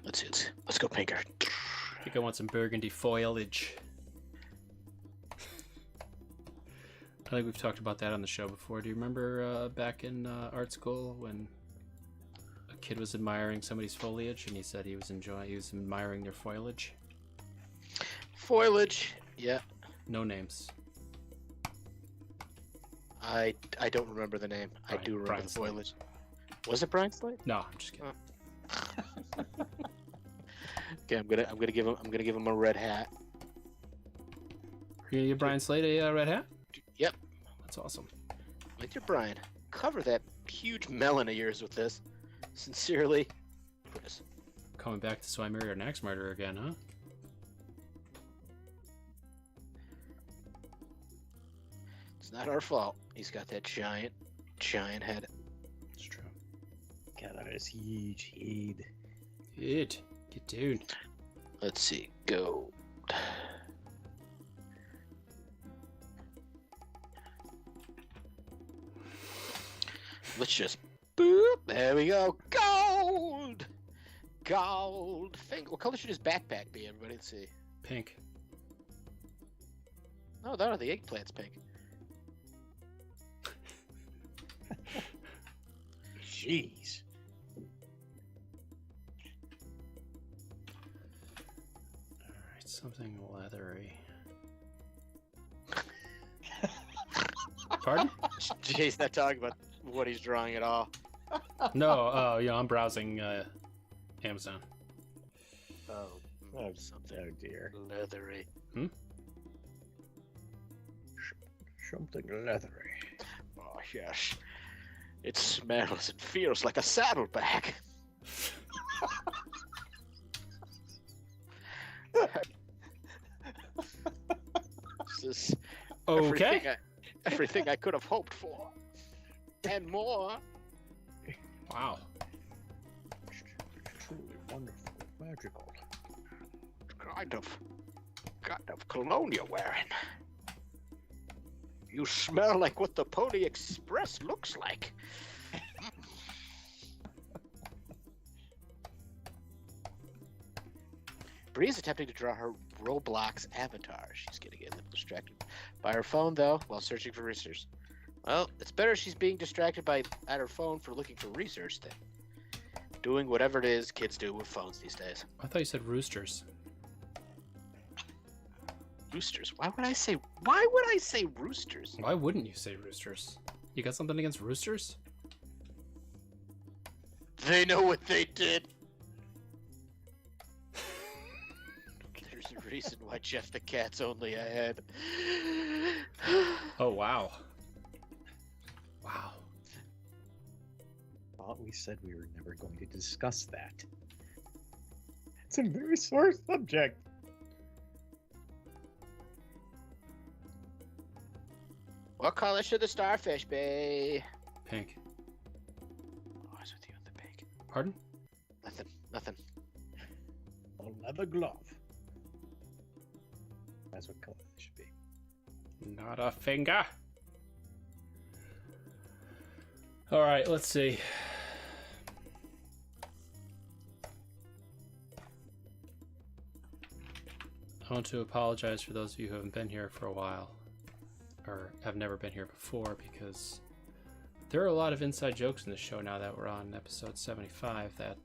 Let's go pinker. I think I want some burgundy foliage. I think we've talked about that on the show before. Do you remember back in art school when a kid was admiring somebody's foliage and he said he was admiring their foliage? Foliage. Yeah. No names. I don't remember the name. I do remember the foliage. Was it Brian Slade? No, I'm just kidding. Okay, I'm gonna give him a red hat. Are you gonna give Brian Slade a red hat? Yep. That's awesome. My dear Brian, cover that huge melon of yours with this. Sincerely, Chris. Coming back to So I Married an Axe Murderer again, huh? It's not our fault. He's got that giant head. It's true. God, that is huge head. Good. Get down. Let's see. Gold. Let's just boop. There we go. Gold. Gold. What color should his backpack be? Everybody, let's see. Pink. No, no, the eggplant's pink. Jeez. Alright, something leathery. Pardon? Jay's not talking about what he's drawing at all. No, I'm browsing Amazon. Oh, Oh, something oh dear. leathery. Something leathery. Oh, yes. It smells and feels like a saddlebag. This is Okay. everything I could have hoped for. And more. Wow. Truly wonderful, magical. Kind of cologne you're wearing. You smell like what the Pony Express looks like. Brie is attempting to draw her Roblox avatar. She's getting a little distracted by her phone, though, while searching for research. Well, it's better she's being distracted at her phone for looking for research than doing whatever it is kids do with phones these days. I thought you said roosters. Roosters. Why would I say roosters? Why wouldn't you say roosters? You got something against roosters? They know what they did. There's a reason why Jeff the Cat's only a head. Oh, wow. Wow. Thought we said we were never going to discuss that. It's a very sore subject. What color should the starfish be? Pink. Oh, I was with you on the pink. Pardon? Nothing. A leather glove. That's what color it should be. Not a finger. Alright, let's see. I want to apologize for those of you who haven't been here for a while, or have never been here before, because there are a lot of inside jokes in this show now that we're on episode 75 that,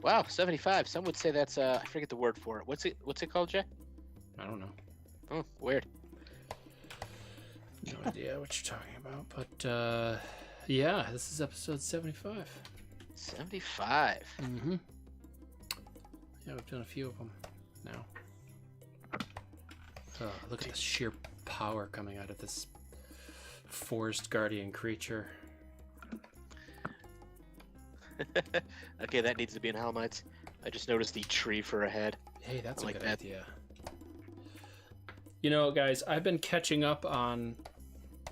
Wow, 75. Some would say that's I forget the word for it. What's it called, Jay? I don't know. Oh, weird. No idea what you're talking about, but, yeah, this is episode 75. 75. Mm-hmm. Yeah, we've done a few of them now. Oh, look at the sheer power coming out of this forest guardian creature. Okay, that needs to be in Helmites. I just noticed the tree for a head. Hey, that's I a like good that. idea. You know, guys, I've been catching up on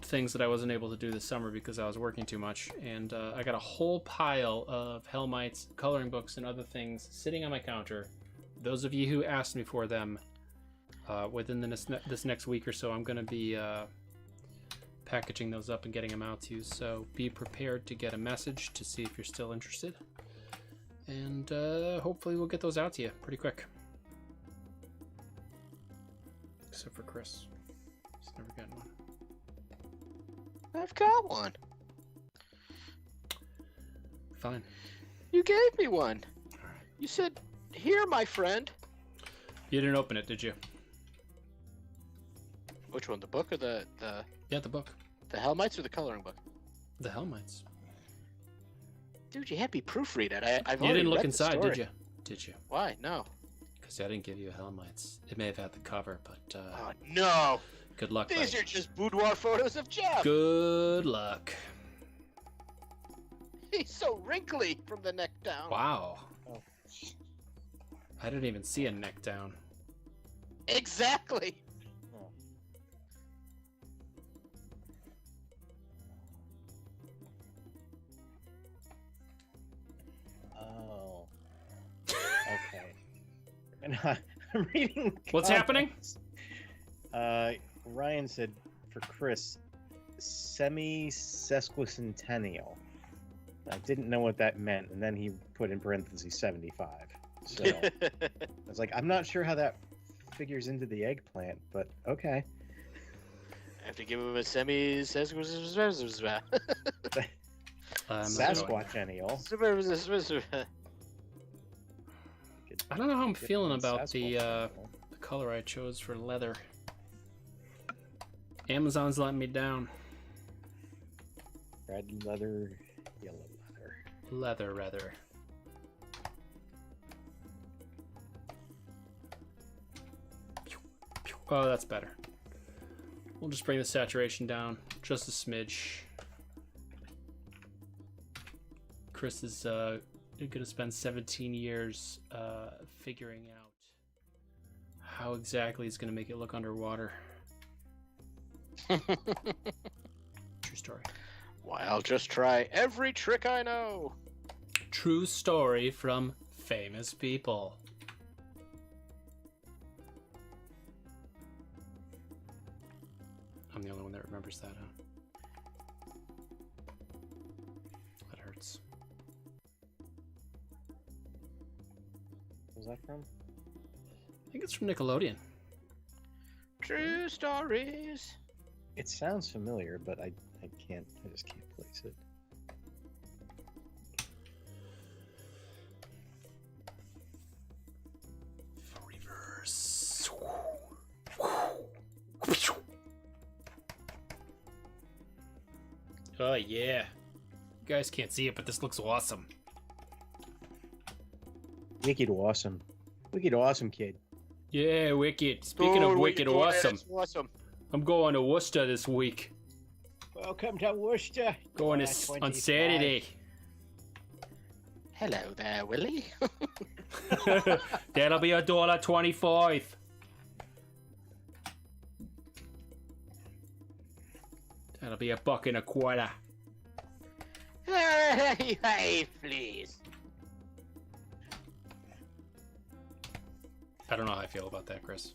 things that I wasn't able to do this summer because I was working too much, and I got a whole pile of Helmites, coloring books, and other things sitting on my counter. Those of you who asked me for them, within this next week or so, I'm going to be packaging those up and getting them out to you, so be prepared to get a message to see if you're still interested, and hopefully we'll get those out to you pretty quick. Except for Chris. He's never gotten one. I've got one. Fine. You gave me one. You said, "Here, my friend." You didn't open it, did you? Which one, the book or the Yeah, the book. Helmites or the coloring book? The Helmites. Dude, you had me proofread it. I've You already didn't look read the inside, story. did you? Did you? Why? No. Because I didn't give you a Helmites. It may have had the cover, but Oh no! good luck, These buddy. are just boudoir photos of Jeff. Good luck. He's so wrinkly from the neck down. Wow. Oh. I didn't even see a neck down. Exactly. Oh. Okay. And I'm reading. What's happening? Ryan said for Chris, semi-sesquicentennial. I didn't know what that meant, and then he put in parentheses 75. So I was like, I'm not sure how that figures into the eggplant, but okay. I have to give him a semi-sesquicentennial. Sasquatchennial. I don't know how I'm feeling about the color I chose for leather. Amazon's letting me down. Red leather, yellow leather. Leather. Oh, that's better. We'll just bring the saturation down just a smidge. Chris is going to spend 17 years figuring out how exactly he's going to make it look underwater. True story. Why, I'll just try every trick I know. True story from famous people. I'm the only one that remembers that, huh? That hurts. What was that from? I think it's from Nickelodeon. True stories. It sounds familiar, but I just can't place it. Reverse. Oh yeah. You guys can't see it, but this looks awesome. Wicked awesome. Wicked awesome, kid. Yeah, wicked. Speaking of wicked awesome, Awesome. I'm going to Worcester this week. Welcome to Worcester. Going on Saturday. Hello there, Willie. That'll be $1.25. That'll be $1.25. Hey, please. I don't know how I feel about that, Chris.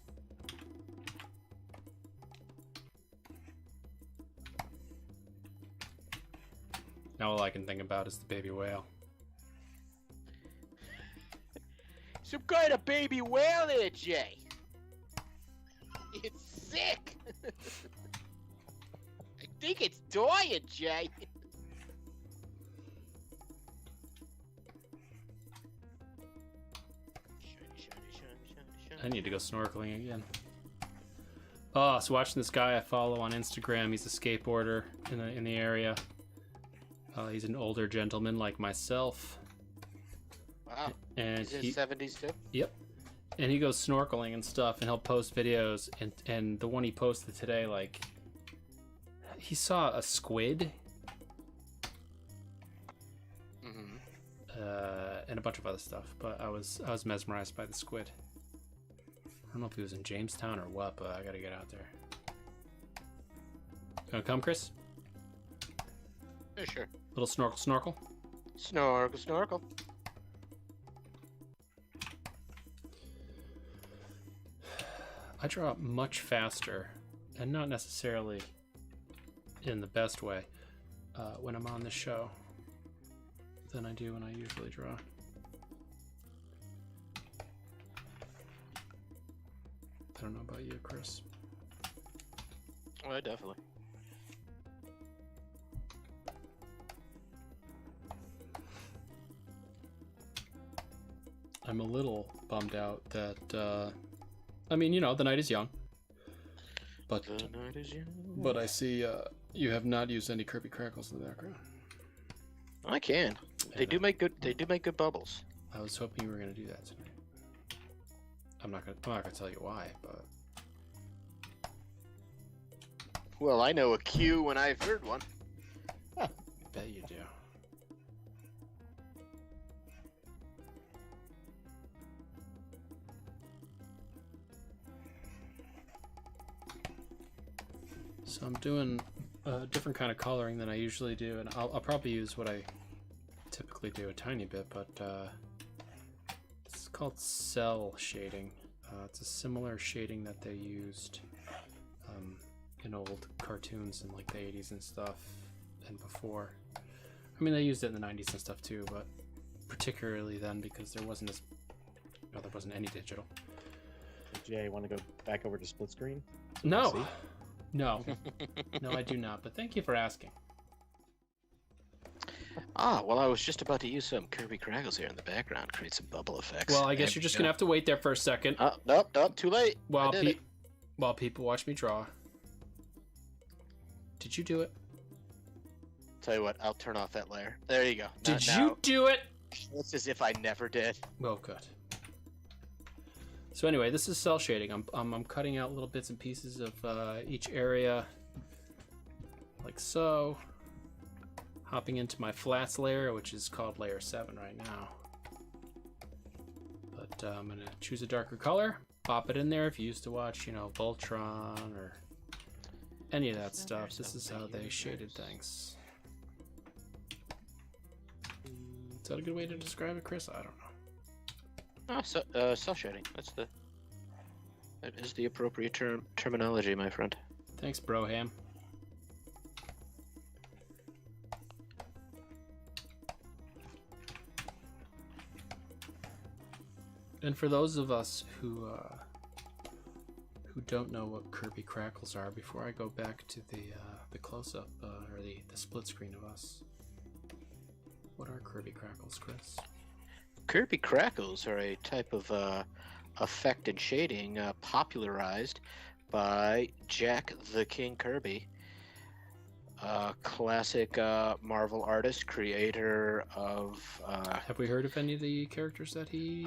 Now all I can think about is the baby whale. Some kind of baby whale there, Jay. It's sick. I think it's dying, Jay. I need to go snorkeling again. Oh, I was watching this guy I follow on Instagram. He's a skateboarder in the area. He's an older gentleman like myself. Wow. And He's in his 70s too? Yep. And he goes snorkeling and stuff, and he'll post videos. And the one he posted today, like, he saw a squid. And a bunch of other stuff, but I was mesmerized by the squid. I don't know if he was in Jamestown or what, but I gotta get out there. You wanna come, Chris? Yeah, sure. Little snorkel. Snorkel. I draw much faster, and not necessarily in the best way, when I'm on the show than I do when I usually draw. I don't know about you, Chris. Oh, definitely. I'm a little bummed out that, I mean, you know, the night is young. But, The night is young. but I see you have not used any Kirby Crackles in the background. I can. They do make good bubbles. I was hoping you were going to do that tonight. I'm not gonna tell you why, but Well, I know a cue when I've heard one. I bet you do. So I'm doing a different kind of coloring than I usually do, and I'll probably use what I typically do a tiny bit, but it's called cell shading. It's a similar shading that they used in old cartoons in like the 80s and stuff and before. I mean, they used it in the 90s and stuff too, but particularly then because there wasn't any digital. Jay, want to go back over to split screen? No, no, I do not. But thank you for asking. Well, I was just about to use some Kirby Crackles here in the background, create some bubble effects. Well, I guess you're just gonna have to wait there for a second. Nope, too late. While people watch me draw. Did you do it? Tell you what, I'll turn off that layer. There you go. Did you do it? It's as if I never did. Well, good. So anyway, this is cell shading. I'm cutting out little bits and pieces of each area, like so. Hopping into my flats layer, which is called layer 7 right now. But I'm gonna choose a darker color, pop it in there. If you used to watch, Voltron or any of that stuff, this is how they shaded things. Is that a good way to describe it, Chris? I don't know. Cell shading. That is the appropriate terminology, my friend. Thanks, Broham. And for those of us who don't know what Kirby Crackles are, before I go back to the close-up or the split screen of us, what are Kirby Crackles, Chris? Kirby Crackles are a type of effect and shading popularized by Jack the King Kirby, classic Marvel artist, creator of... Have we heard of any of the characters that he...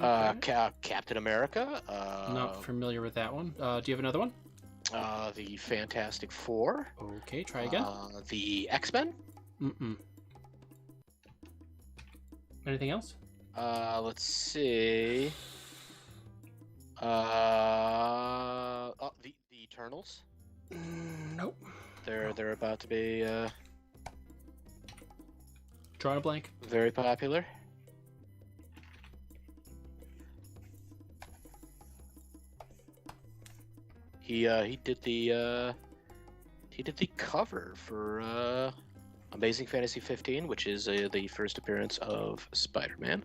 Captain America. Not familiar with that one. Do you have another one? The Fantastic Four. Okay, try again. The X-Men. Mm-mm. Anything else? Let's see. The Eternals. Nope. They're about to be Draw a blank. very popular. He did the cover for Amazing Fantasy 15, which is the first appearance of Spider-Man.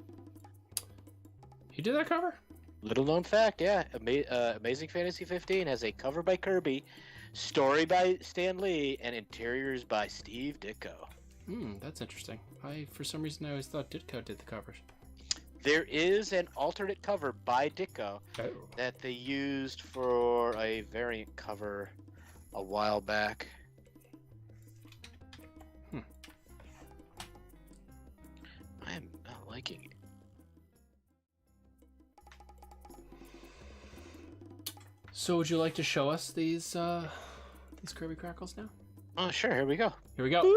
He did that cover? Little known fact, yeah. Amazing Fantasy 15 has a cover by Kirby, story by Stan Lee, and interiors by Steve Ditko. That's interesting. For some reason, I always thought Ditko did the covers. There is an alternate cover by Ditko that they used for a variant cover a while back. I am not liking it. So, would you like to show us these Kirby Crackles now? Oh, sure. Here we go. Here we go.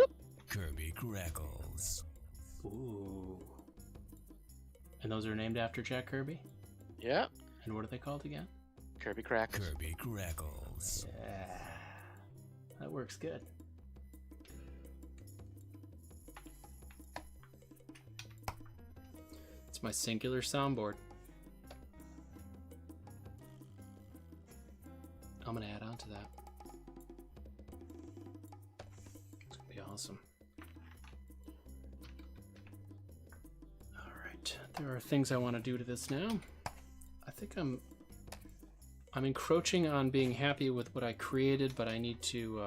Kirby Crackles. Ooh. And those are named after Jack Kirby? Yeah. And what are they called again? Kirby Crackles. Kirby Crackles. Yeah. That works good. It's my singular soundboard. I'm gonna add on to that. It's gonna be awesome. Alright, there are things I want to do to this now. I think I'm encroaching on being happy with what I created, but I need to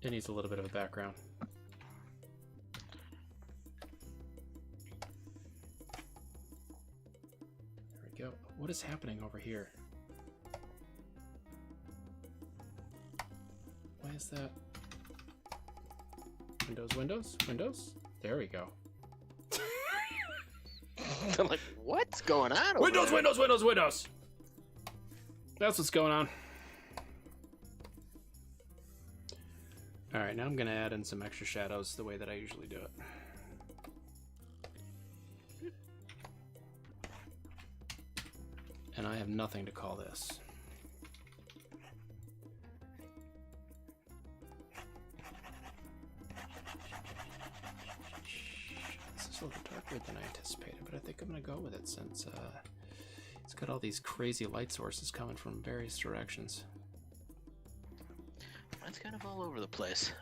it needs a little bit of a background. There we go. What is happening over here? Why is that? Windows? There we go. I'm like, what's going on over Windows, there? Windows! That's what's going on. Alright, now I'm going to add in some extra shadows the way that I usually do it. And I have nothing to call this. This is a little darker than I anticipated, but I think I'm going to go with it since it's got all these crazy light sources coming from various directions. Mine's kind of all over the place.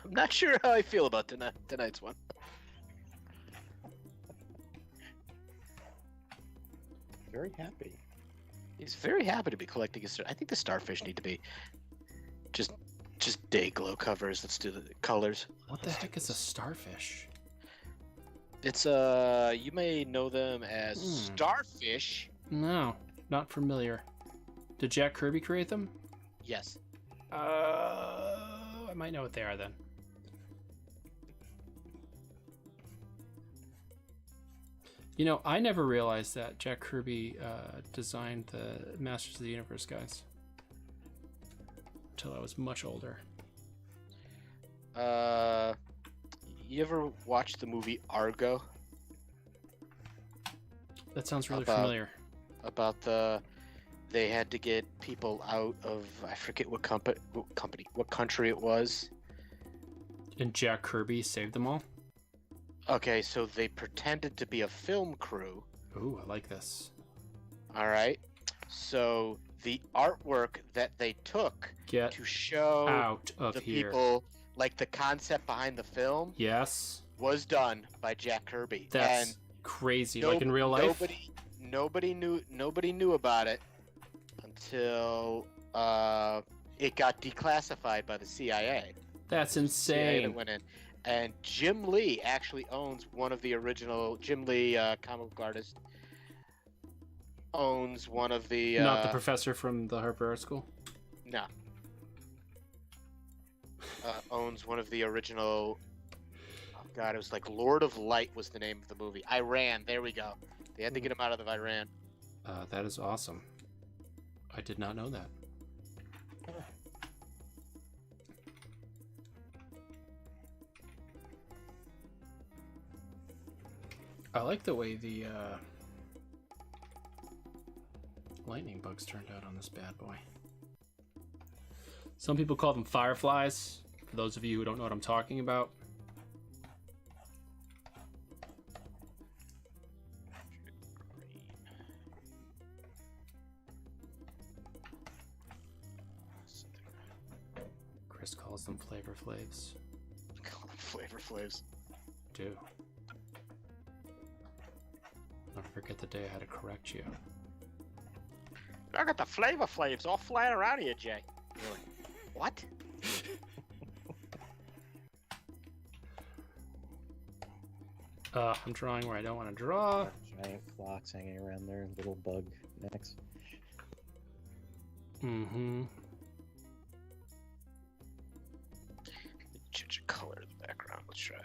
I'm not sure how I feel about tonight's one. Very happy. He's very happy to be collecting his. I think the starfish need to be just day glow covers. Let's do the colors. What the heck is a starfish? It's you may know them as starfish. No, not familiar. Did Jack Kirby create them? Yes. I might know what they are then. You know, I never realized that Jack Kirby designed the Masters of the Universe guys until I was much older. You ever watch the movie Argo? That sounds really familiar. About they had to get people out of, I forget what country it was. And Jack Kirby saved them all? Okay, so they pretended to be a film crew. Ooh, I like this. All right. So the artwork that they took Get to show out of the here. people, like the concept behind the film, Yes. was done by Jack Kirby. That's and crazy. Like in real life? Nobody knew about it until it got declassified by the CIA. That's CIA insane. that went in. And Jim Lee actually owns one of the original. Jim Lee, comic book artist, owns one of the. Not the professor from the Harper Art School? No. Owns one of the original. Oh God, it was like Lord of Light was the name of the movie. Iran. There we go. They had to get him out of Iran. That is awesome. I did not know that. I like the way the lightning bugs turned out on this bad boy. Some people call them fireflies. For those of you who don't know what I'm talking about. Chris calls them Flavor Flavs. Call them Flavor Flavs. Do. Don't forget the day I had to correct you. I got the Flavor Flavs all flying around here, Jay. You're like, what? I'm drawing where I don't want to draw. Giant clocks hanging around there, little bug necks. Mm-hmm. Change the color of the background. Let's try.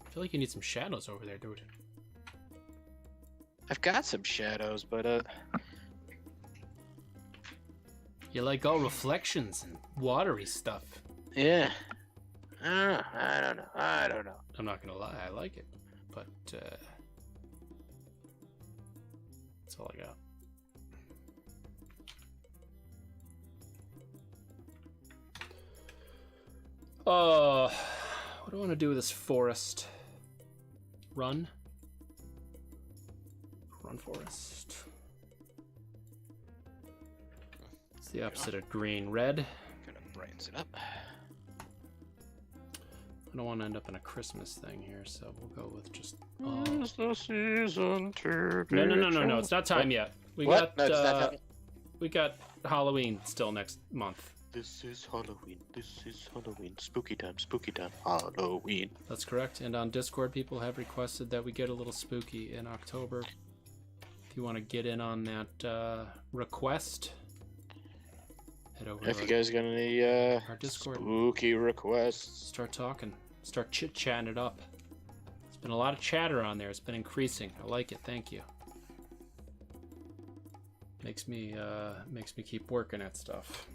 I feel like you need some shadows over there, dude. I've got some shadows, but You like all reflections and watery stuff. yeah. I don't know. I'm not gonna lie, I like it, but that's all I got. What do I want to do with this forest? Run? Run forest. It's the opposite of green. Red. Kind of brightens it up. I don't want to end up in a Christmas thing here, so we'll go with just. It's the season to be No! It's not time yet. We What? got No, it's not time. we got Halloween still next month. This is Halloween. This is Halloween. Spooky time. Spooky time. Halloween. That's correct. And on Discord, people have requested that we get a little spooky in October. If you want to get in on that request, head over If to you guys got any our Discord. spooky requests, Start talking. Start chit-chatting it up. There's been a lot of chatter on there. It's been increasing. I like it. Thank you. Makes me keep working at stuff.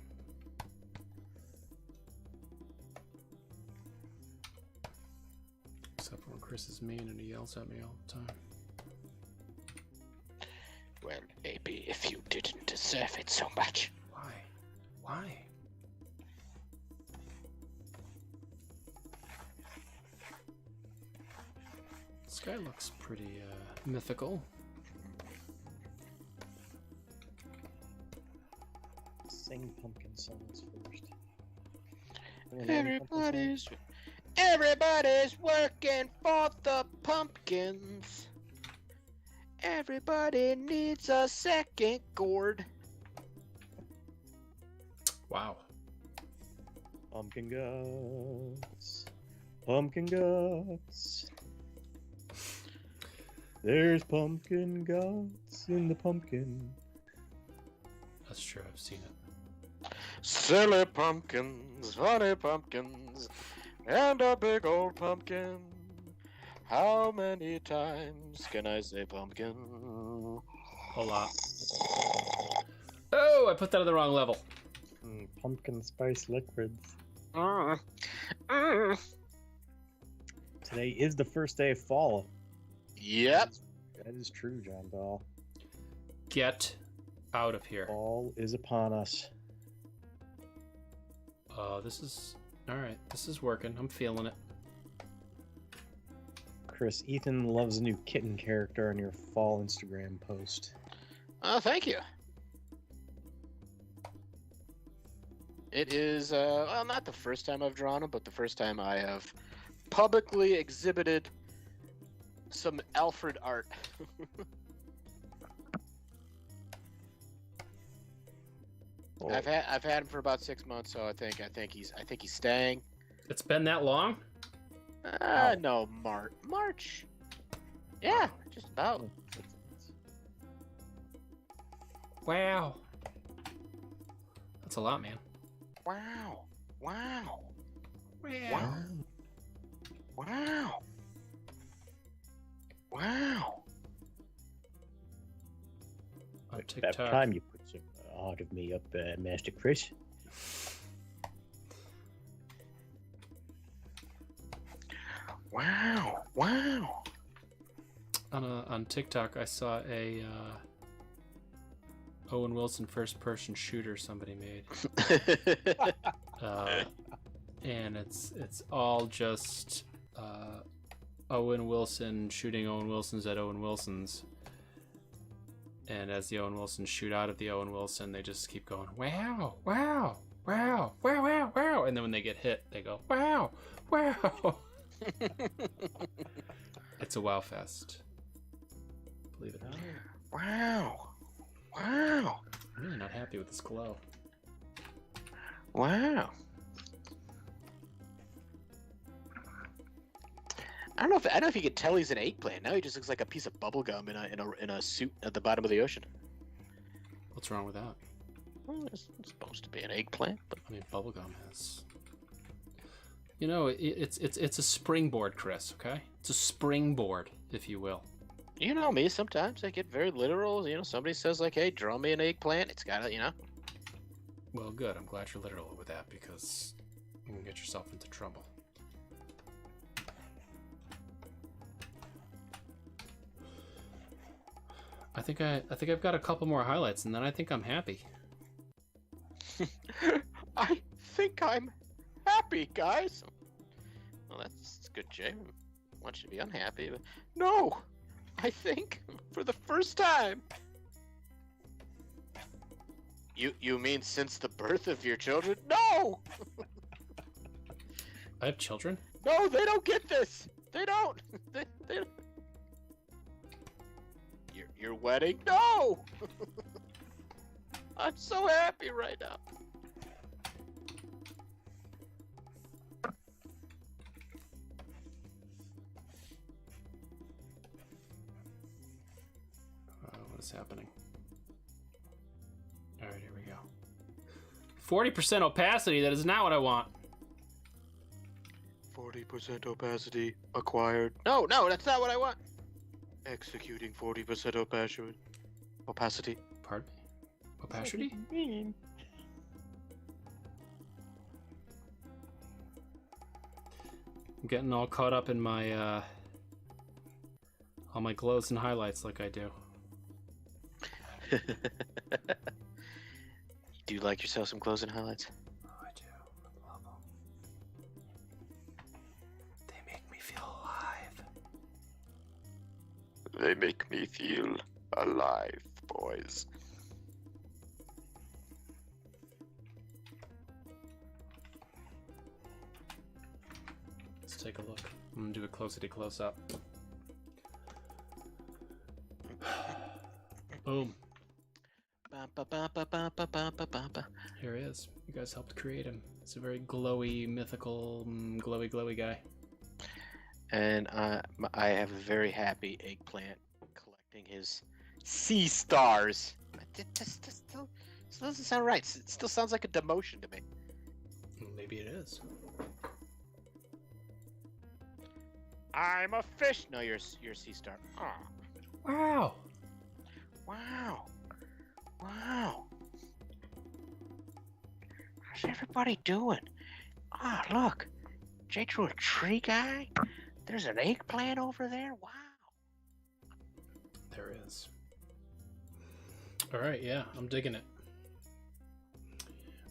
Except for when Chris is mean and he yells at me all the time. well, maybe if you didn't deserve it so much. Why? Why? This guy looks pretty mythical. songs first. Anyone have any pumpkin songs? Everybody's working for the pumpkins. Everybody needs a second gourd. Wow. Pumpkin guts. Pumpkin guts. There's pumpkin guts in the pumpkin. That's true. I've seen it. Silly pumpkins, funny pumpkins, and a big old pumpkin. How many times can I say pumpkin? A lot. Oh, I put that on the wrong level. Pumpkin spice liquids. Today is the first day of fall. Yep. That is true, John Bell. Get out of here. Fall is upon us. This is... Alright, this is working. I'm feeling it. Chris, Ethan loves a new kitten character on your fall Instagram post. Oh, thank you. It is, well, not the first time I've drawn him, but the first time I have publicly exhibited some Alfred art. Oh, I've had him for about 6 months, so I think he's staying. It's been that long? No, March. Yeah, just about. Wow. That's a lot, man. Wow. Wow. Wow. Wow. Wow. On About TikTok. time you put some art of me up, Master Chris. Wow. Wow. On TikTok, I saw a Owen Wilson first-person shooter somebody made, and it's all just Owen Wilson shooting Owen Wilsons at Owen Wilsons, and as the Owen Wilsons shoot out of the Owen Wilson, they just keep going, wow, wow, wow, wow, wow, wow, and then when they get hit, they go, wow, wow. It's a wow fest. Believe it or not. Wow. Wow. I'm really not happy with this glow. Wow. I don't know if you could tell he's an eggplant. Now he just looks like a piece of bubble gum in a suit at the bottom of the ocean. What's wrong with that? Well, it's supposed to be an eggplant, but I mean, bubblegum has... You know, it's a springboard, Chris, okay? It's a springboard, if you will. you know me. Sometimes I get very literal. You know, somebody says like, "Hey, draw me an eggplant." It's gotta, you know. Well, good. I'm glad you're literal with that because you can get yourself into trouble. I think I've got a couple more highlights, and then I think I'm happy. I think I'm happy, guys. Well, that's good, Jay. I want you to be unhappy, but no, I think for the first time. You mean since the birth of your children? No! I have children? No, they don't get this. They don't. They don't. Your wedding? No! I'm so happy right now. What is happening? Alright, here we go. 40% opacity, that is not what I want. 40% opacity acquired. No, that's not what I want. Executing 40% opacity. Pardon me? Opacity? Mean. I'm getting all caught up in my, all my glows and highlights like I do. You do like yourself some closing highlights? Oh, I do. I love them. They make me feel alive. They make me feel alive, boys. Let's take a look. I'm gonna do a close up. Boom. Here he is. You guys helped create him. It's a very glowy, mythical, glowy guy. And I have a very happy eggplant collecting his sea stars. This still doesn't sound right. It still sounds like a demotion to me. Maybe it is. I'm a fish. No, you're a sea star. Oh. Wow. Wow. Wow. How's everybody doing? Ah, look. Jay drew a tree guy. There's an eggplant over there. Wow. There is. All right, yeah, I'm digging it.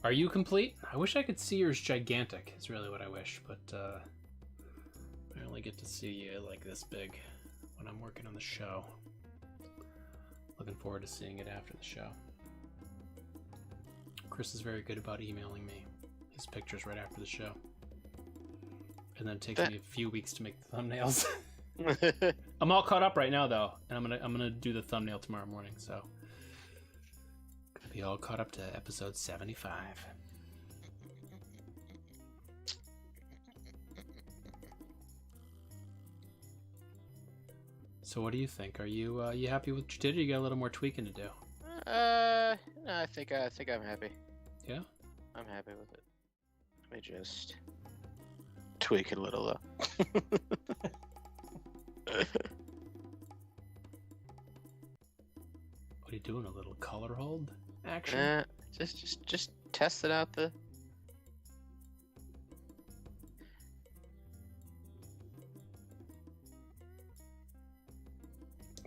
Are you complete? I wish I could see yours gigantic. Is really what I wish, but I only get to see you like this big when I'm working on the show. Looking forward to seeing it after the show. Chris is very good about emailing me his pictures right after the show. And then it takes me a few weeks to make the thumbnails. I'm all caught up right now though, and I'm gonna do the thumbnail tomorrow morning, so gonna be all caught up to episode 75. So what do you think? Are you happy with what you did, or you got a little more tweaking to do? No, I think I'm happy. Yeah? I'm happy with it. Let me just tweak it a little though. What are you doing? A little color hold action? Just tested out the.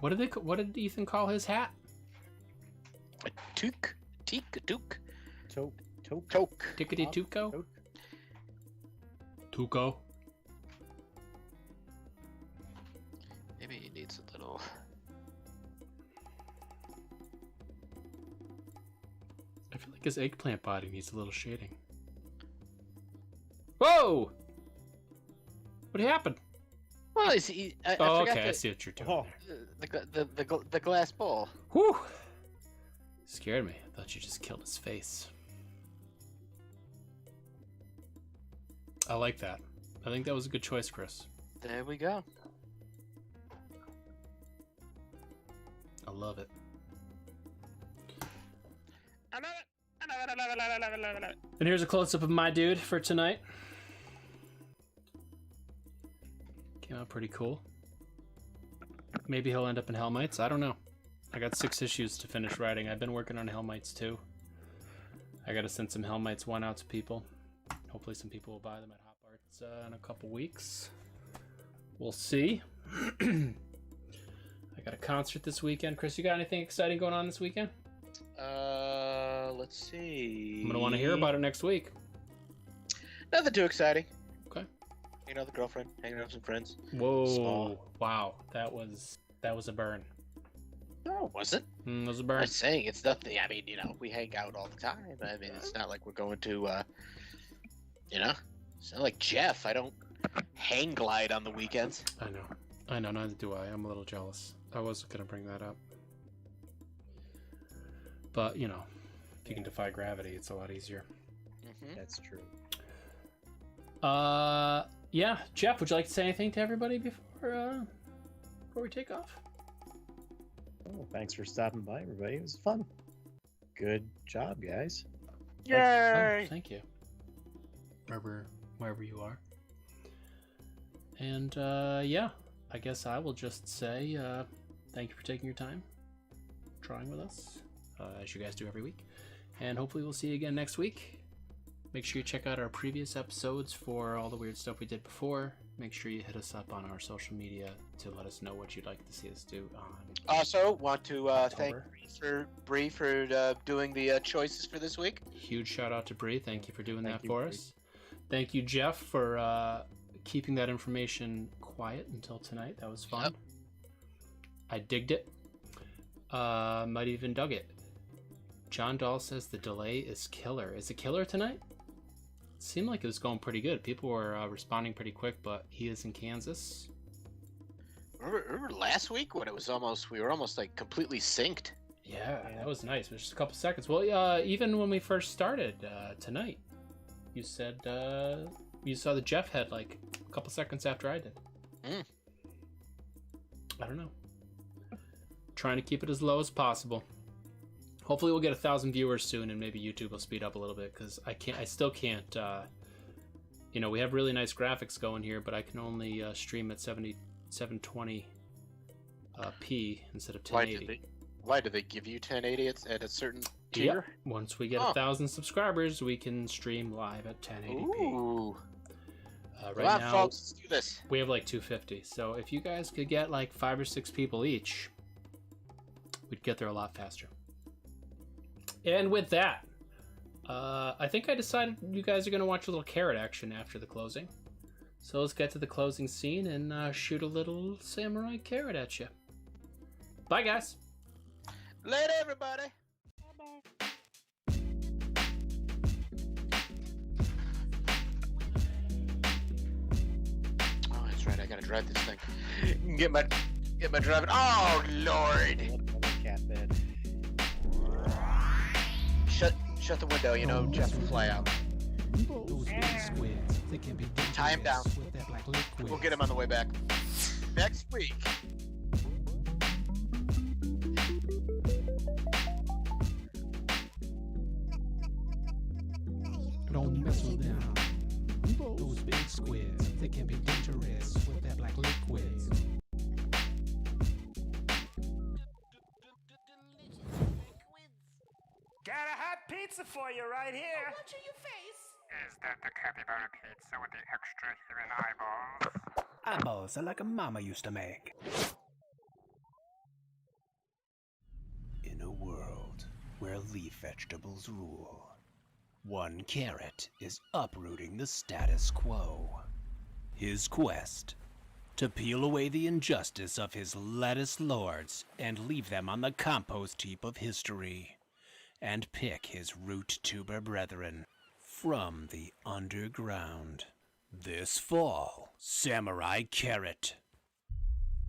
What did Ethan call his hat? A toque, a toque. Toke. Tickety Tuco? Tuco. Maybe he needs a little. I feel like his eggplant body needs a little shading. Whoa! What happened? Well, I Oh, forgot okay, I see what you're doing Oh. there. the glass bowl. Whew! Scared me. I thought you just killed his face. I like that. I think that was a good choice, Chris. There we go. I love it. I love it. I love it. And here's a close-up of my dude for tonight. Came out pretty cool. Maybe he'll end up in Hellmites. I don't know. I got 6 issues to finish writing. I've been working on Hellmites too. I gotta send some Hellmites 1 out to people. Hopefully some people will buy them at Hop Arts in a couple weeks. We'll see. I got a concert this weekend. Chris, you got anything exciting going on this weekend? Let's see. I'm gonna want to hear about it next week. Nothing too exciting. Okay. You know, the girlfriend, hanging out with some friends. Whoa! Small. Wow, that was a burn. No, it wasn't. It was a I'm burn. not saying it's nothing. I mean, you know, we hang out all the time. I mean, it's not like we're going to, you know, it's not like Jeff. I don't hang glide on the weekends. I know. Neither do I. I'm a little jealous. I wasn't gonna bring that up, but you know, if you can defy gravity, it's a lot easier. Mm-hmm. That's true. Yeah, Jeff, would you like to say anything to everybody before we take off? Oh, thanks for stopping by, everybody. It was fun. Good job, guys. Yay! Oh, thank you. Wherever you are. And yeah, I guess I will just say thank you for taking your time, trying with us, as you guys do every week. And hopefully we'll see you again next week. Make sure you check out our previous episodes for all the weird stuff we did before. Make sure you hit us up on our social media to let us know what you'd like to see us do on. Also, want to thank October. Brie for doing the choices for this week. Huge shout out to Brie. Thank you for doing Thank that you, for Brie. us. Thank you, Jeff, for keeping that information quiet until tonight. That was fun. Yep. I digged it. Might even dug it. John Dahl says the delay is killer. Is it killer tonight? seemed like it was going pretty good. People were responding pretty quick, but he is in Kansas. Remember last week when we were almost like completely synced? Yeah, that was nice. It was just a couple seconds. Well, even when we first started tonight, you said you saw the Jeff head like a couple seconds after I did. I don't know. Trying to keep it as low as possible. Hopefully we'll get 1,000 viewers soon, and maybe YouTube will speed up a little bit, because I still can't. You know, we have really nice graphics going here, but I can only stream at 720 p instead of 1080. Why do they give you 1080 at a certain tier? Yep. Once we get 1,000 subscribers, we can stream live at 1080p. Ooh. Right Come on, now, folks, let's do this. we have like 250. So if you guys could get like 5 or 6 people each, we'd get there a lot faster. And with that, I think I decided you guys are going to watch a little carrot action after the closing. So let's get to the closing scene and shoot a little samurai carrot at you. Bye, guys. Later, everybody. Oh, that's right. I gotta drive this thing. Get my driving. Oh Lord! Cat bed. Shut the window. You know Jeff will fly out. Those big squids, they can be Tie him down. dangerous with that black liquid. We'll get him on the way back next week. Don't mess with them. Those big squids, they can be dangerous with that black liquid. Got a hot pizza for you right here. Watch your face. Is that the capybara pizza with the extra human eyeballs? Eyeballs are like a mama used to make. In a world where leaf vegetables rule, one carrot is uprooting the status quo. His quest to peel away the injustice of his lettuce lords and leave them on the compost heap of history, and pick his root tuber brethren from the underground. This fall, Samurai Carrot